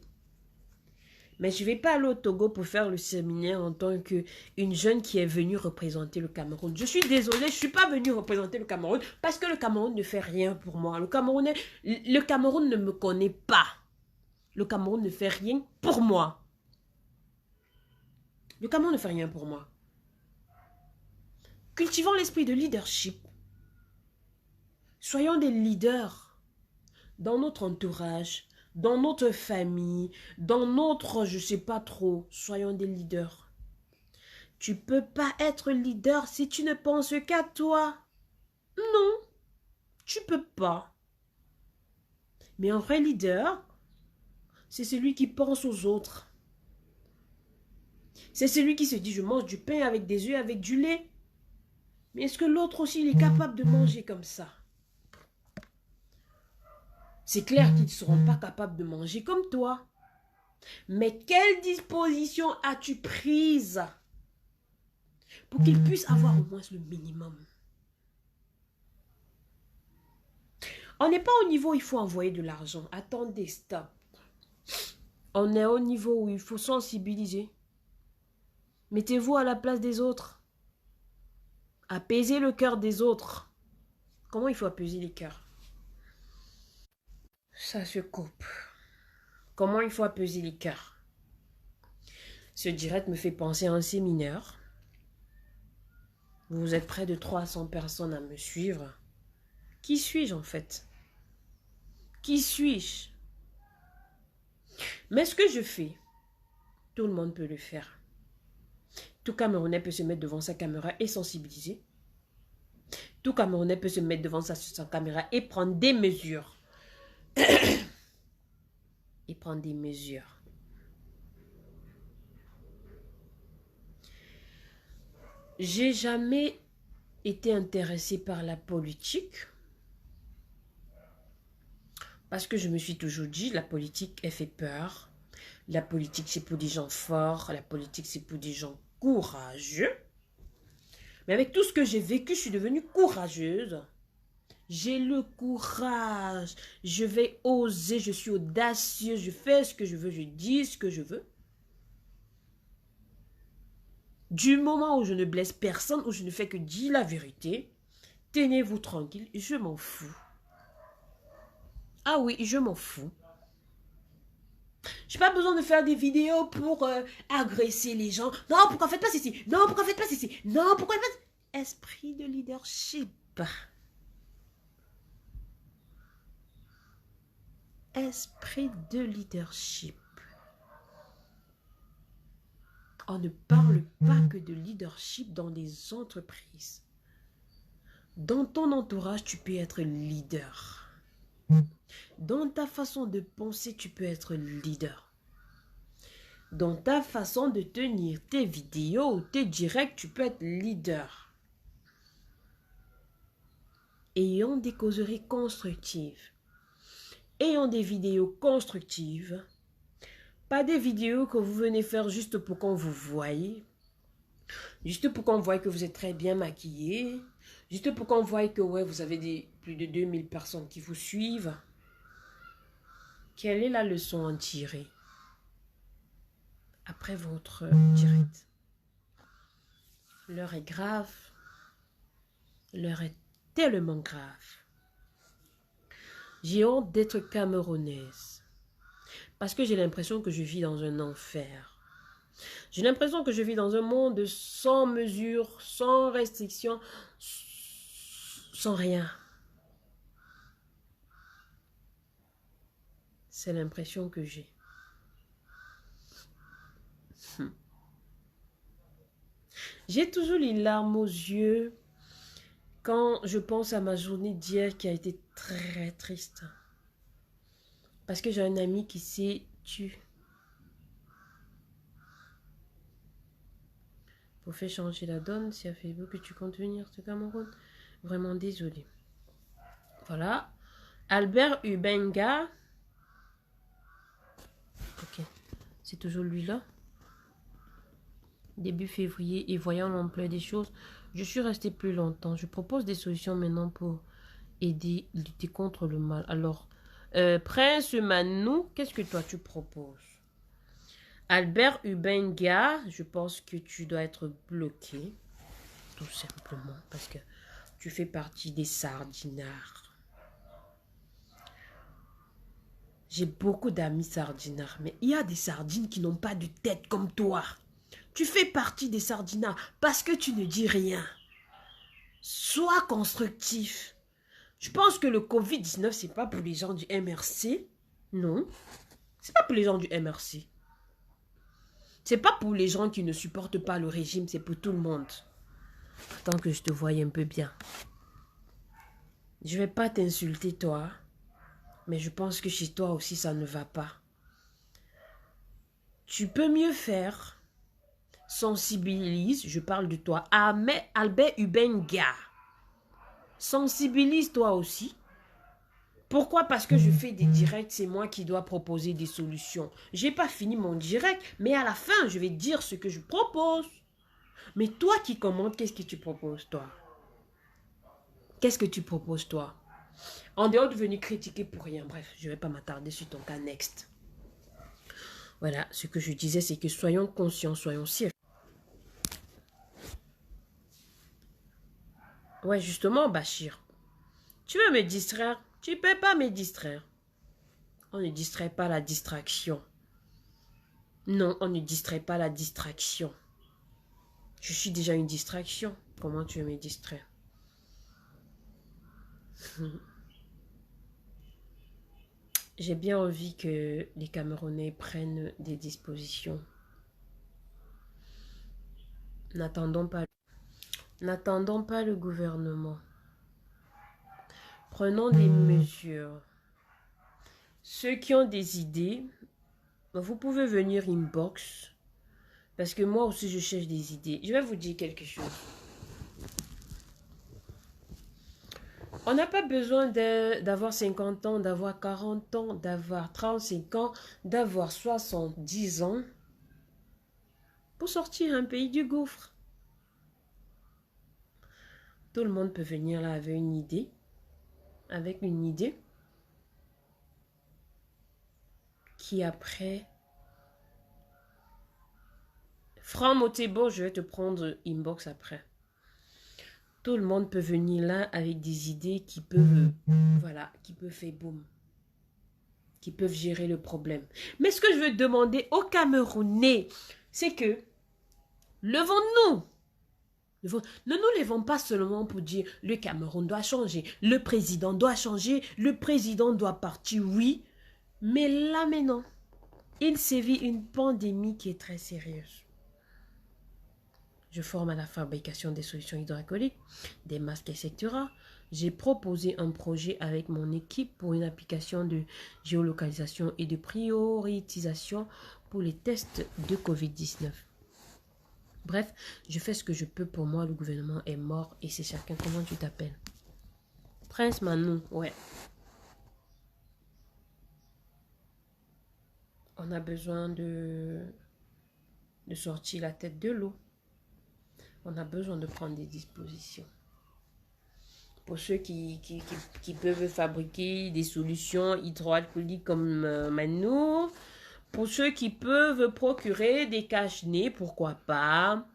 Speaker 1: Mais je ne vais pas aller au Togo pour faire le séminaire en tant qu'une jeune qui est venue représenter le Cameroun. Je suis désolée, je ne suis pas venue représenter le Cameroun parce que le Cameroun ne fait rien pour moi. Le Cameroun ne me connaît pas. Le Cameroun ne fait rien pour moi. Le Cameroun ne fait rien pour moi. Cultivons l'esprit de leadership. Soyons des leaders dans notre entourage, dans notre famille, dans notre, je ne sais pas trop, soyons des leaders. Tu ne peux pas être leader si tu ne penses qu'à toi. Non, tu ne peux pas. Mais un vrai leader, c'est celui qui pense aux autres. C'est celui qui se dit, je mange du pain avec des œufs, avec du lait. Mais est-ce que l'autre aussi, il est capable de manger comme ça? C'est clair qu'ils ne seront pas capables de manger comme toi. Mais quelle disposition as-tu prise pour qu'ils puissent avoir au moins le minimum? On n'est pas au niveau où il faut envoyer de l'argent. Attendez, stop. On est au niveau où il faut sensibiliser. Mettez-vous à la place des autres. Apaisez le cœur des autres. Comment il faut apaiser les cœurs? Ça se coupe. Comment il faut apaiser les cœurs? Ce direct me fait penser à un séminaire. Vous êtes près de 300 personnes à me suivre. Qui suis-je en fait? Qui suis-je? Mais ce que je fais, tout le monde peut le faire. Tout Camerounais peut se mettre devant sa caméra et sensibiliser. Tout Camerounais peut se mettre devant sa caméra et prendre des mesures. Et prendre des mesures. J'ai jamais été intéressée par la politique. Parce que je me suis toujours dit, la politique, elle fait peur. La politique, c'est pour des gens forts. La politique, c'est pour des gens courageux. Mais avec tout ce que j'ai vécu, je suis devenue courageuse. J'ai le courage. Je vais oser. Je suis audacieuse. Je fais ce que je veux. Je dis ce que je veux. Du moment où je ne blesse personne, où je ne fais que dire la vérité, tenez-vous tranquille, je m'en fous. Ah oui, je m'en fous. J'ai pas besoin de faire des vidéos pour agresser les gens. Non, pourquoi faites pas ceci? Non, pourquoi faites pas ceci? Non, pourquoi pas... Esprit de leadership. Esprit de leadership. On ne parle pas que de leadership dans les entreprises. Dans ton entourage, tu peux être leader. Dans ta façon de penser, tu peux être leader. Dans ta façon de tenir tes vidéos ou tes directs, tu peux être leader. Ayons des causeries constructives. Ayons des vidéos constructives. Pas des vidéos que vous venez faire juste pour qu'on vous voie. Juste pour qu'on voie que vous êtes très bien maquillé. Juste pour qu'on voie que ouais, vous avez plus de 2000 personnes qui vous suivent. Quelle est la leçon à en tirer après votre direct? L'heure est grave. L'heure est tellement grave. J'ai honte d'être camerounaise. Parce que j'ai l'impression que je vis dans un enfer. J'ai l'impression que je vis dans un monde sans mesure, sans restriction, sans rien. C'est l'impression que j'ai. J'ai toujours les larmes aux yeux quand je pense à ma journée d'hier qui a été très triste. Parce que j'ai un ami qui s'est tué. Pour faire changer la donne, si à Facebook que tu comptes venir au Cameroun. Vraiment désolé. Voilà. Albert Ubenga. Ok. C'est toujours lui là. Début février et voyant l'ampleur des choses, je suis restée plus longtemps. Je propose des solutions maintenant pour aider, lutter contre le mal. Alors, Prince Manou, qu'est-ce que toi tu proposes? Albert Ubenga, je pense que tu dois être bloqué. Tout simplement parce que tu fais partie des sardinards. J'ai beaucoup d'amis sardinards, mais il y a des sardines qui n'ont pas de tête comme toi. Tu fais partie des sardinards parce que tu ne dis rien. Sois constructif. Je pense que le Covid-19, c'est pas pour les gens du MRC. Non, c'est pas pour les gens du MRC. C'est pas pour les gens qui ne supportent pas le régime, c'est pour tout le monde. Attends que je te voie un peu bien. Je vais pas t'insulter toi, mais je pense que chez toi aussi ça ne va pas. Tu peux mieux faire. sensibilise, je parle de toi, Albert Ubenga. Sensibilise-toi aussi. Pourquoi? Parce que je fais des directs, c'est moi qui dois proposer des solutions. J'ai pas fini mon direct, mais à la fin, je vais dire ce que je propose. Mais toi qui commandes, qu'est-ce que tu proposes, toi? Qu'est-ce que tu proposes, toi? En dehors de venir critiquer pour rien. Bref, je ne vais pas m'attarder sur ton cas. Next. Voilà, ce que je disais, c'est que soyons conscients, soyons sérieux. Ouais, justement, Bachir. Tu veux me distraire? Tu ne peux pas me distraire. On ne distrait pas la distraction. Non, on ne distrait pas la distraction. Je suis déjà une distraction. Comment tu veux me distraire? J'ai bien envie que les Camerounais prennent des dispositions. N'attendons pas le gouvernement. Prenons des mesures. Ceux qui ont des idées, vous pouvez venir inbox. Parce que moi aussi, je cherche des idées. Je vais vous dire quelque chose. On n'a pas besoin d'avoir 50 ans, d'avoir 40 ans, d'avoir 35 ans, d'avoir 70 ans pour sortir un pays du gouffre. Tout le monde peut venir là avec une idée. Qui après... Franck Motebo, je vais te prendre inbox après. Tout le monde peut venir là avec des idées qui peuvent, voilà, qui peuvent faire boum. Qui peuvent gérer le problème. Mais ce que je veux demander aux Camerounais, c'est que levons-nous. Ne nous levons pas seulement pour dire le Cameroun doit changer, le président doit changer, le président doit partir, oui. Mais là maintenant, il sévit une pandémie qui est très sérieuse. Je forme à la fabrication des solutions hydroalcooliques, des masques, etc. J'ai proposé un projet avec mon équipe pour une application de géolocalisation et de prioritisation pour les tests de Covid-19. Bref, je fais ce que je peux. Pour moi, le gouvernement est mort et c'est chacun. Comment tu t'appelles? Prince Manou, ouais. On a besoin de sortir la tête de l'eau. On a besoin de prendre des dispositions. Pour ceux qui peuvent fabriquer des solutions hydroalcooliques comme Manou, pour ceux qui peuvent procurer des cache-nez, pourquoi pas.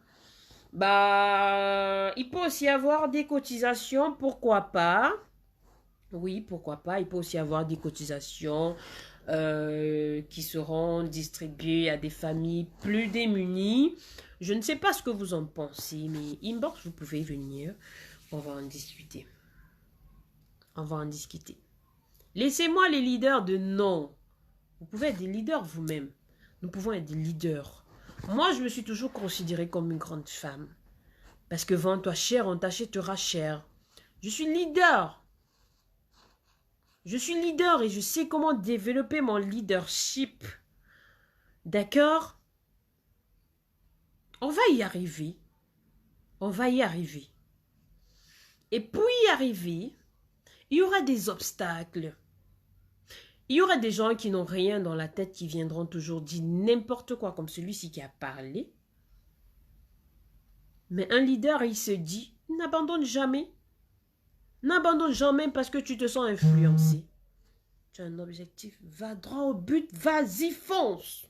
Speaker 1: Bah, il peut aussi avoir des cotisations, pourquoi pas. Oui, pourquoi pas. Il peut aussi avoir des cotisations qui seront distribuées à des familles plus démunies. Je ne sais pas ce que vous en pensez, mais inbox, vous pouvez venir. On va en discuter. On va en discuter. Laissez-moi les leaders de non. Vous pouvez être des leaders vous-même. Nous pouvons être des leaders. Moi, je me suis toujours considérée comme une grande femme. Parce que vends-toi cher, on t'achètera cher. Je suis leader. Je suis leader et je sais comment développer mon leadership. D'accord? On va y arriver. On va y arriver. Et pour y arriver, il y aura des obstacles. Il y aura des gens qui n'ont rien dans la tête qui viendront toujours dire n'importe quoi comme celui-ci qui a parlé. Mais un leader, il se dit, n'abandonne jamais. N'abandonne jamais parce que tu te sens influencé. Tu as un objectif, va droit au but, vas-y, fonce.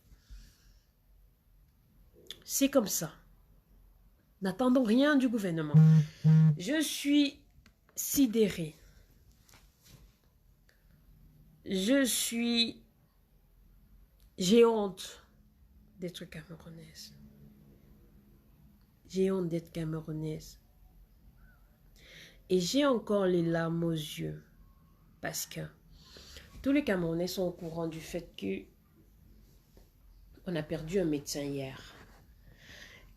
Speaker 1: C'est comme ça. N'attendons rien du gouvernement. Je suis sidérée. J'ai honte d'être camerounaise. J'ai honte d'être camerounaise. Et j'ai encore les larmes aux yeux. Parce que tous les Camerounais sont au courant du fait que on a perdu un médecin hier.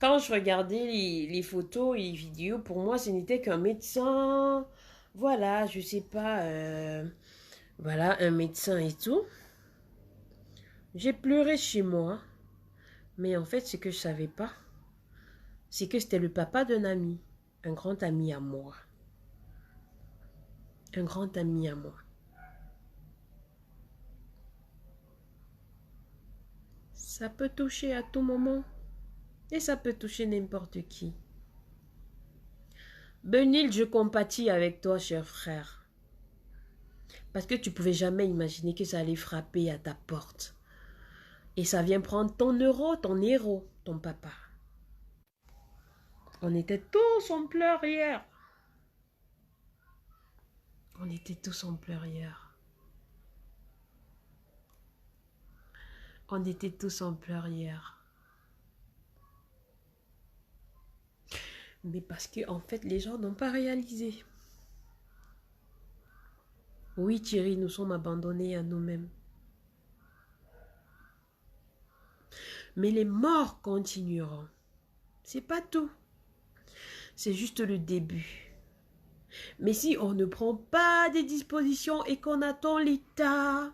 Speaker 1: Quand je regardais les photos et les vidéos, pour moi, ce n'était qu'un médecin. Voilà, je sais pas. Voilà, un médecin et tout. J'ai pleuré chez moi. Mais en fait, ce que je savais pas, c'est que c'était le papa d'un ami, un grand ami à moi. Un grand ami à moi. Ça peut toucher à tout moment et ça peut toucher n'importe qui. Benil, je compatis avec toi, cher frère. Parce que tu pouvais jamais imaginer que ça allait frapper à ta porte. Et ça vient prendre ton héros, ton papa. On était tous en pleurs hier. On était tous en pleurs hier. On était tous en pleurs hier. Mais parce que, en fait, les gens n'ont pas réalisé. Oui, Thierry, nous sommes abandonnés à nous-mêmes. Mais les morts continueront. C'est pas tout. C'est juste le début. Mais si on ne prend pas des dispositions et qu'on attend l'État,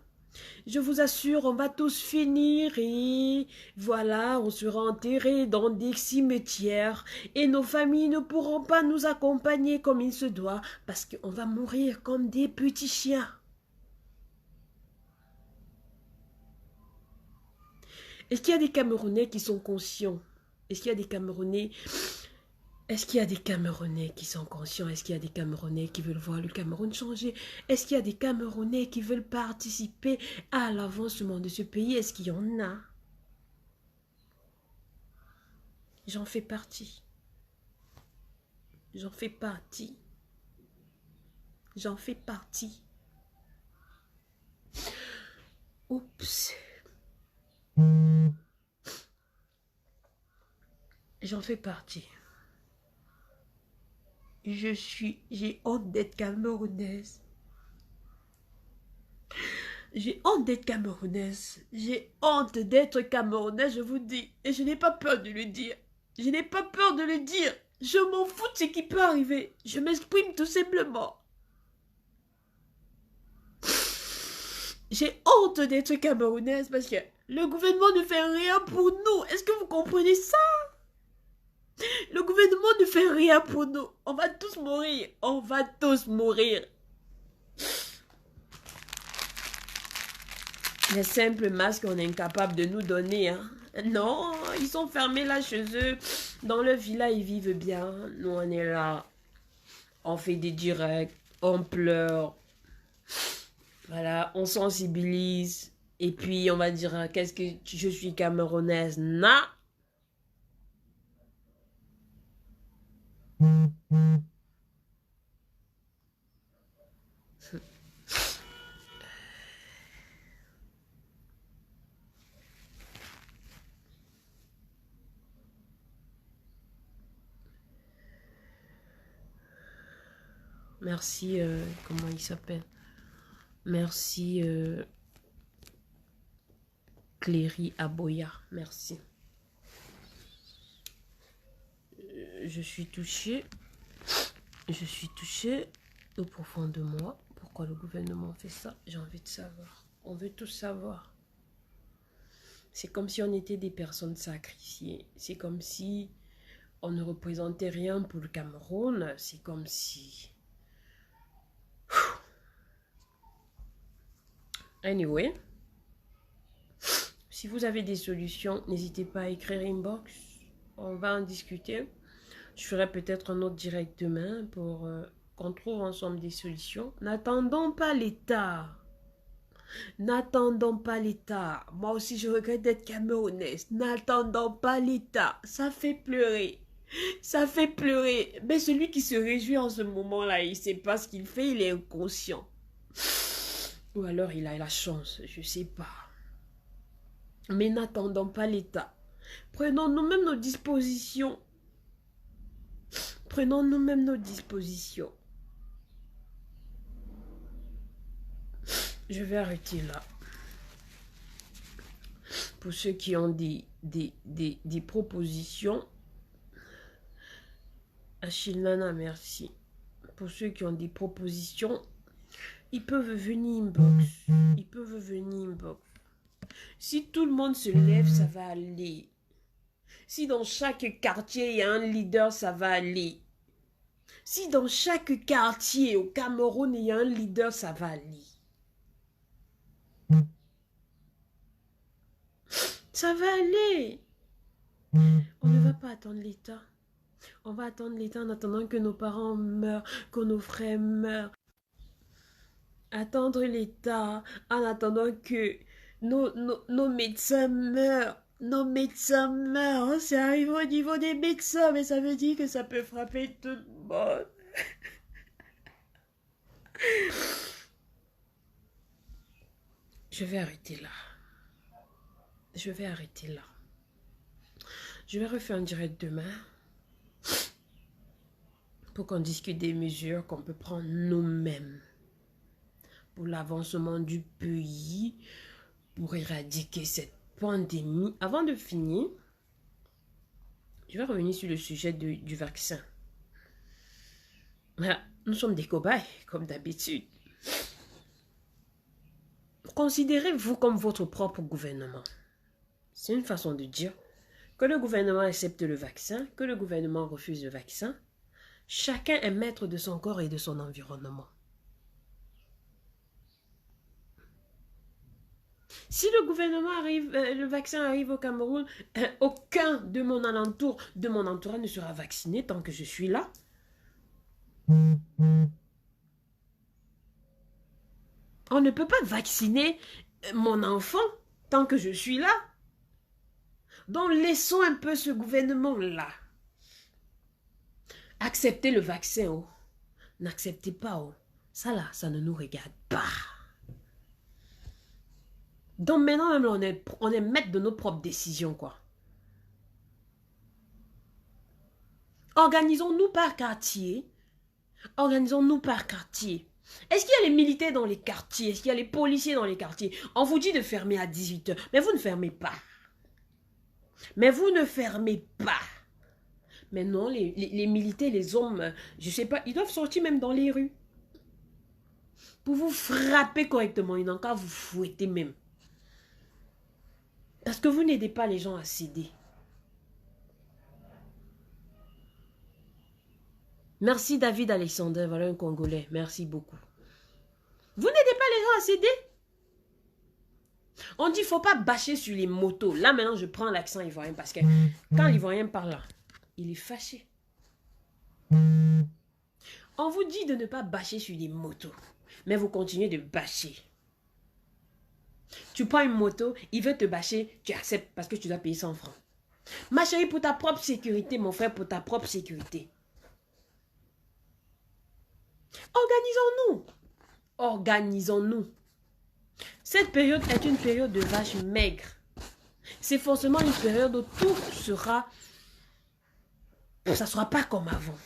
Speaker 1: je vous assure, on va tous finir et voilà, on sera enterrés dans des cimetières et nos familles ne pourront pas nous accompagner comme il se doit parce qu'on va mourir comme des petits chiens. Est-ce qu'il y a des Camerounais qui sont conscients? Est-ce qu'il y a des Camerounais... Est-ce qu'il y a des Camerounais qui sont conscients? Est-ce qu'il y a des Camerounais qui veulent voir le Cameroun changer? Est-ce qu'il y a des Camerounais qui veulent participer à l'avancement de ce pays? Est-ce qu'il y en a? J'en fais partie. J'en fais partie. J'en fais partie. Oups. J'en fais partie. J'ai honte d'être camerounaise. J'ai honte d'être camerounaise. J'ai honte d'être camerounaise, je vous dis. Et je n'ai pas peur de le dire. Je n'ai pas peur de le dire. Je m'en fous de ce qui peut arriver. Je m'exprime tout simplement. J'ai honte d'être camerounaise parce que le gouvernement ne fait rien pour nous. Est-ce que vous comprenez ça? Le gouvernement ne fait rien pour nous. On va tous mourir. On va tous mourir. Les simples masques, on est incapable de nous donner. Hein. Non, ils sont fermés là chez eux. Dans le villa, ils vivent bien. Nous, on est là. On fait des directs. On pleure. Voilà, on sensibilise. Et puis, on va dire, qu'est-ce que je suis camerounaise? Non. Merci, comment il s'appelle? Merci, Cléry Aboya. Merci. Je suis touchée. Je suis touchée au profond de moi. Pourquoi le gouvernement fait ça? J'ai envie de savoir. On veut tous savoir. C'est comme si on était des personnes sacrifiées. C'est comme si on ne représentait rien pour le Cameroun. C'est comme si... Anyway, si vous avez des solutions, n'hésitez pas à écrire inbox. On va en discuter. Je ferai peut-être un autre direct demain pour qu'on trouve ensemble des solutions. N'attendons pas l'État. N'attendons pas l'État. Moi aussi, je regrette d'être camerounaise. N'attendons pas l'État. Ça fait pleurer. Ça fait pleurer. Mais celui qui se réjouit en ce moment-là, il ne sait pas ce qu'il fait, il est inconscient. Ou alors il a la chance, je ne sais pas. Mais n'attendons pas l'État. Prenons nous-mêmes nos dispositions. Prenons nous-mêmes nos dispositions. Je vais arrêter là. Pour ceux qui ont des propositions, Achille Nana, merci. Pour ceux qui ont des propositions, ils peuvent venir inbox. Ils peuvent venir inbox. Si tout le monde se lève, ça va aller. Si dans chaque quartier, il y a un leader, ça va aller. Si dans chaque quartier au Cameroun, il y a un leader, ça va aller. Ça va aller. On ne va pas attendre l'État. On va attendre l'État en attendant que nos parents meurent, que nos frères meurent. Attendre l'État en attendant que nos médecins meurent. Nos médecins meurent. C'est arrivé au niveau des médecins, mais ça veut dire que ça peut frapper tout le monde. Je vais arrêter là. Je vais arrêter là. Je vais refaire un direct demain pour qu'on discute des mesures qu'on peut prendre nous-mêmes pour l'avancement du pays, pour éradiquer cette pandémie. Avant de finir, je vais revenir sur le sujet du vaccin. Voilà, nous sommes des cobayes, comme d'habitude. Considérez-vous comme votre propre gouvernement. C'est une façon de dire que le gouvernement accepte le vaccin, que le gouvernement refuse le vaccin. Chacun est maître de son corps et de son environnement. Si le gouvernement arrive, le vaccin arrive au Cameroun, aucun de mon alentour, de mon entourage ne sera vacciné tant que je suis là. On ne peut pas vacciner mon enfant tant que je suis là. Donc laissons un peu ce gouvernement-là. Acceptez le vaccin, oh. N'acceptez pas, oh. Ça là, ça ne nous regarde pas. Donc maintenant, même là, on est maître de nos propres décisions, quoi. Organisons-nous par quartier. Organisons-nous par quartier. Est-ce qu'il y a les militaires dans les quartiers? Est-ce qu'il y a les policiers dans les quartiers? On vous dit de fermer à 18 h, mais vous ne fermez pas. Mais vous ne fermez pas. Mais non, les militaires, les hommes, je ne sais pas, ils doivent sortir même dans les rues. Pour vous frapper correctement, ils n'ont qu'à vous fouetter même. Parce que vous n'aidez pas les gens à céder. Merci David Alexander, voilà un Congolais. Merci beaucoup. Vous n'aidez pas les gens à céder. On dit qu'il ne faut pas bâcher sur les motos. Là maintenant je prends l'accent ivoirien parce que quand l'ivoirien parle là, il est fâché. On vous dit de ne pas bâcher sur les motos. Mais vous continuez de bâcher. Tu prends une moto, il veut te bâcher, tu acceptes parce que tu dois payer 100 francs. Ma chérie, pour ta propre sécurité, mon frère, pour ta propre sécurité. Organisons-nous. Organisons-nous. Cette période est une période de vache maigre. C'est forcément une période où tout sera... Ça ne sera pas comme avant.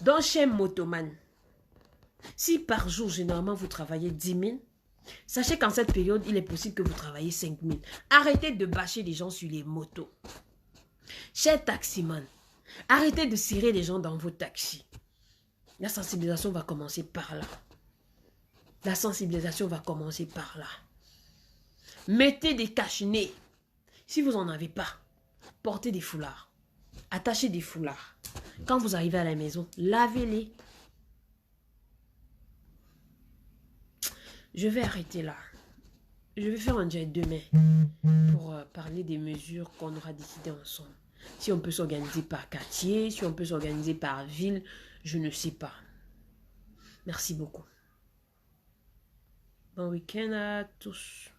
Speaker 1: Donc, chez Motoman, si par jour, généralement, vous travaillez 10 000, sachez qu'en cette période, il est possible que vous travaillez 5 000. Arrêtez de bâcher les gens sur les motos. Chers taximan, arrêtez de serrer les gens dans vos taxis. La sensibilisation va commencer par là. La sensibilisation va commencer par là. Mettez des cache-nez. Si vous n'en avez pas, portez des foulards. Attachez des foulards. Quand vous arrivez à la maison, lavez-les. Je vais arrêter là. Je vais faire un direct demain pour parler des mesures qu'on aura décidées ensemble. Si on peut s'organiser par quartier, si on peut s'organiser par ville, je ne sais pas. Merci beaucoup. Bon week-end à tous.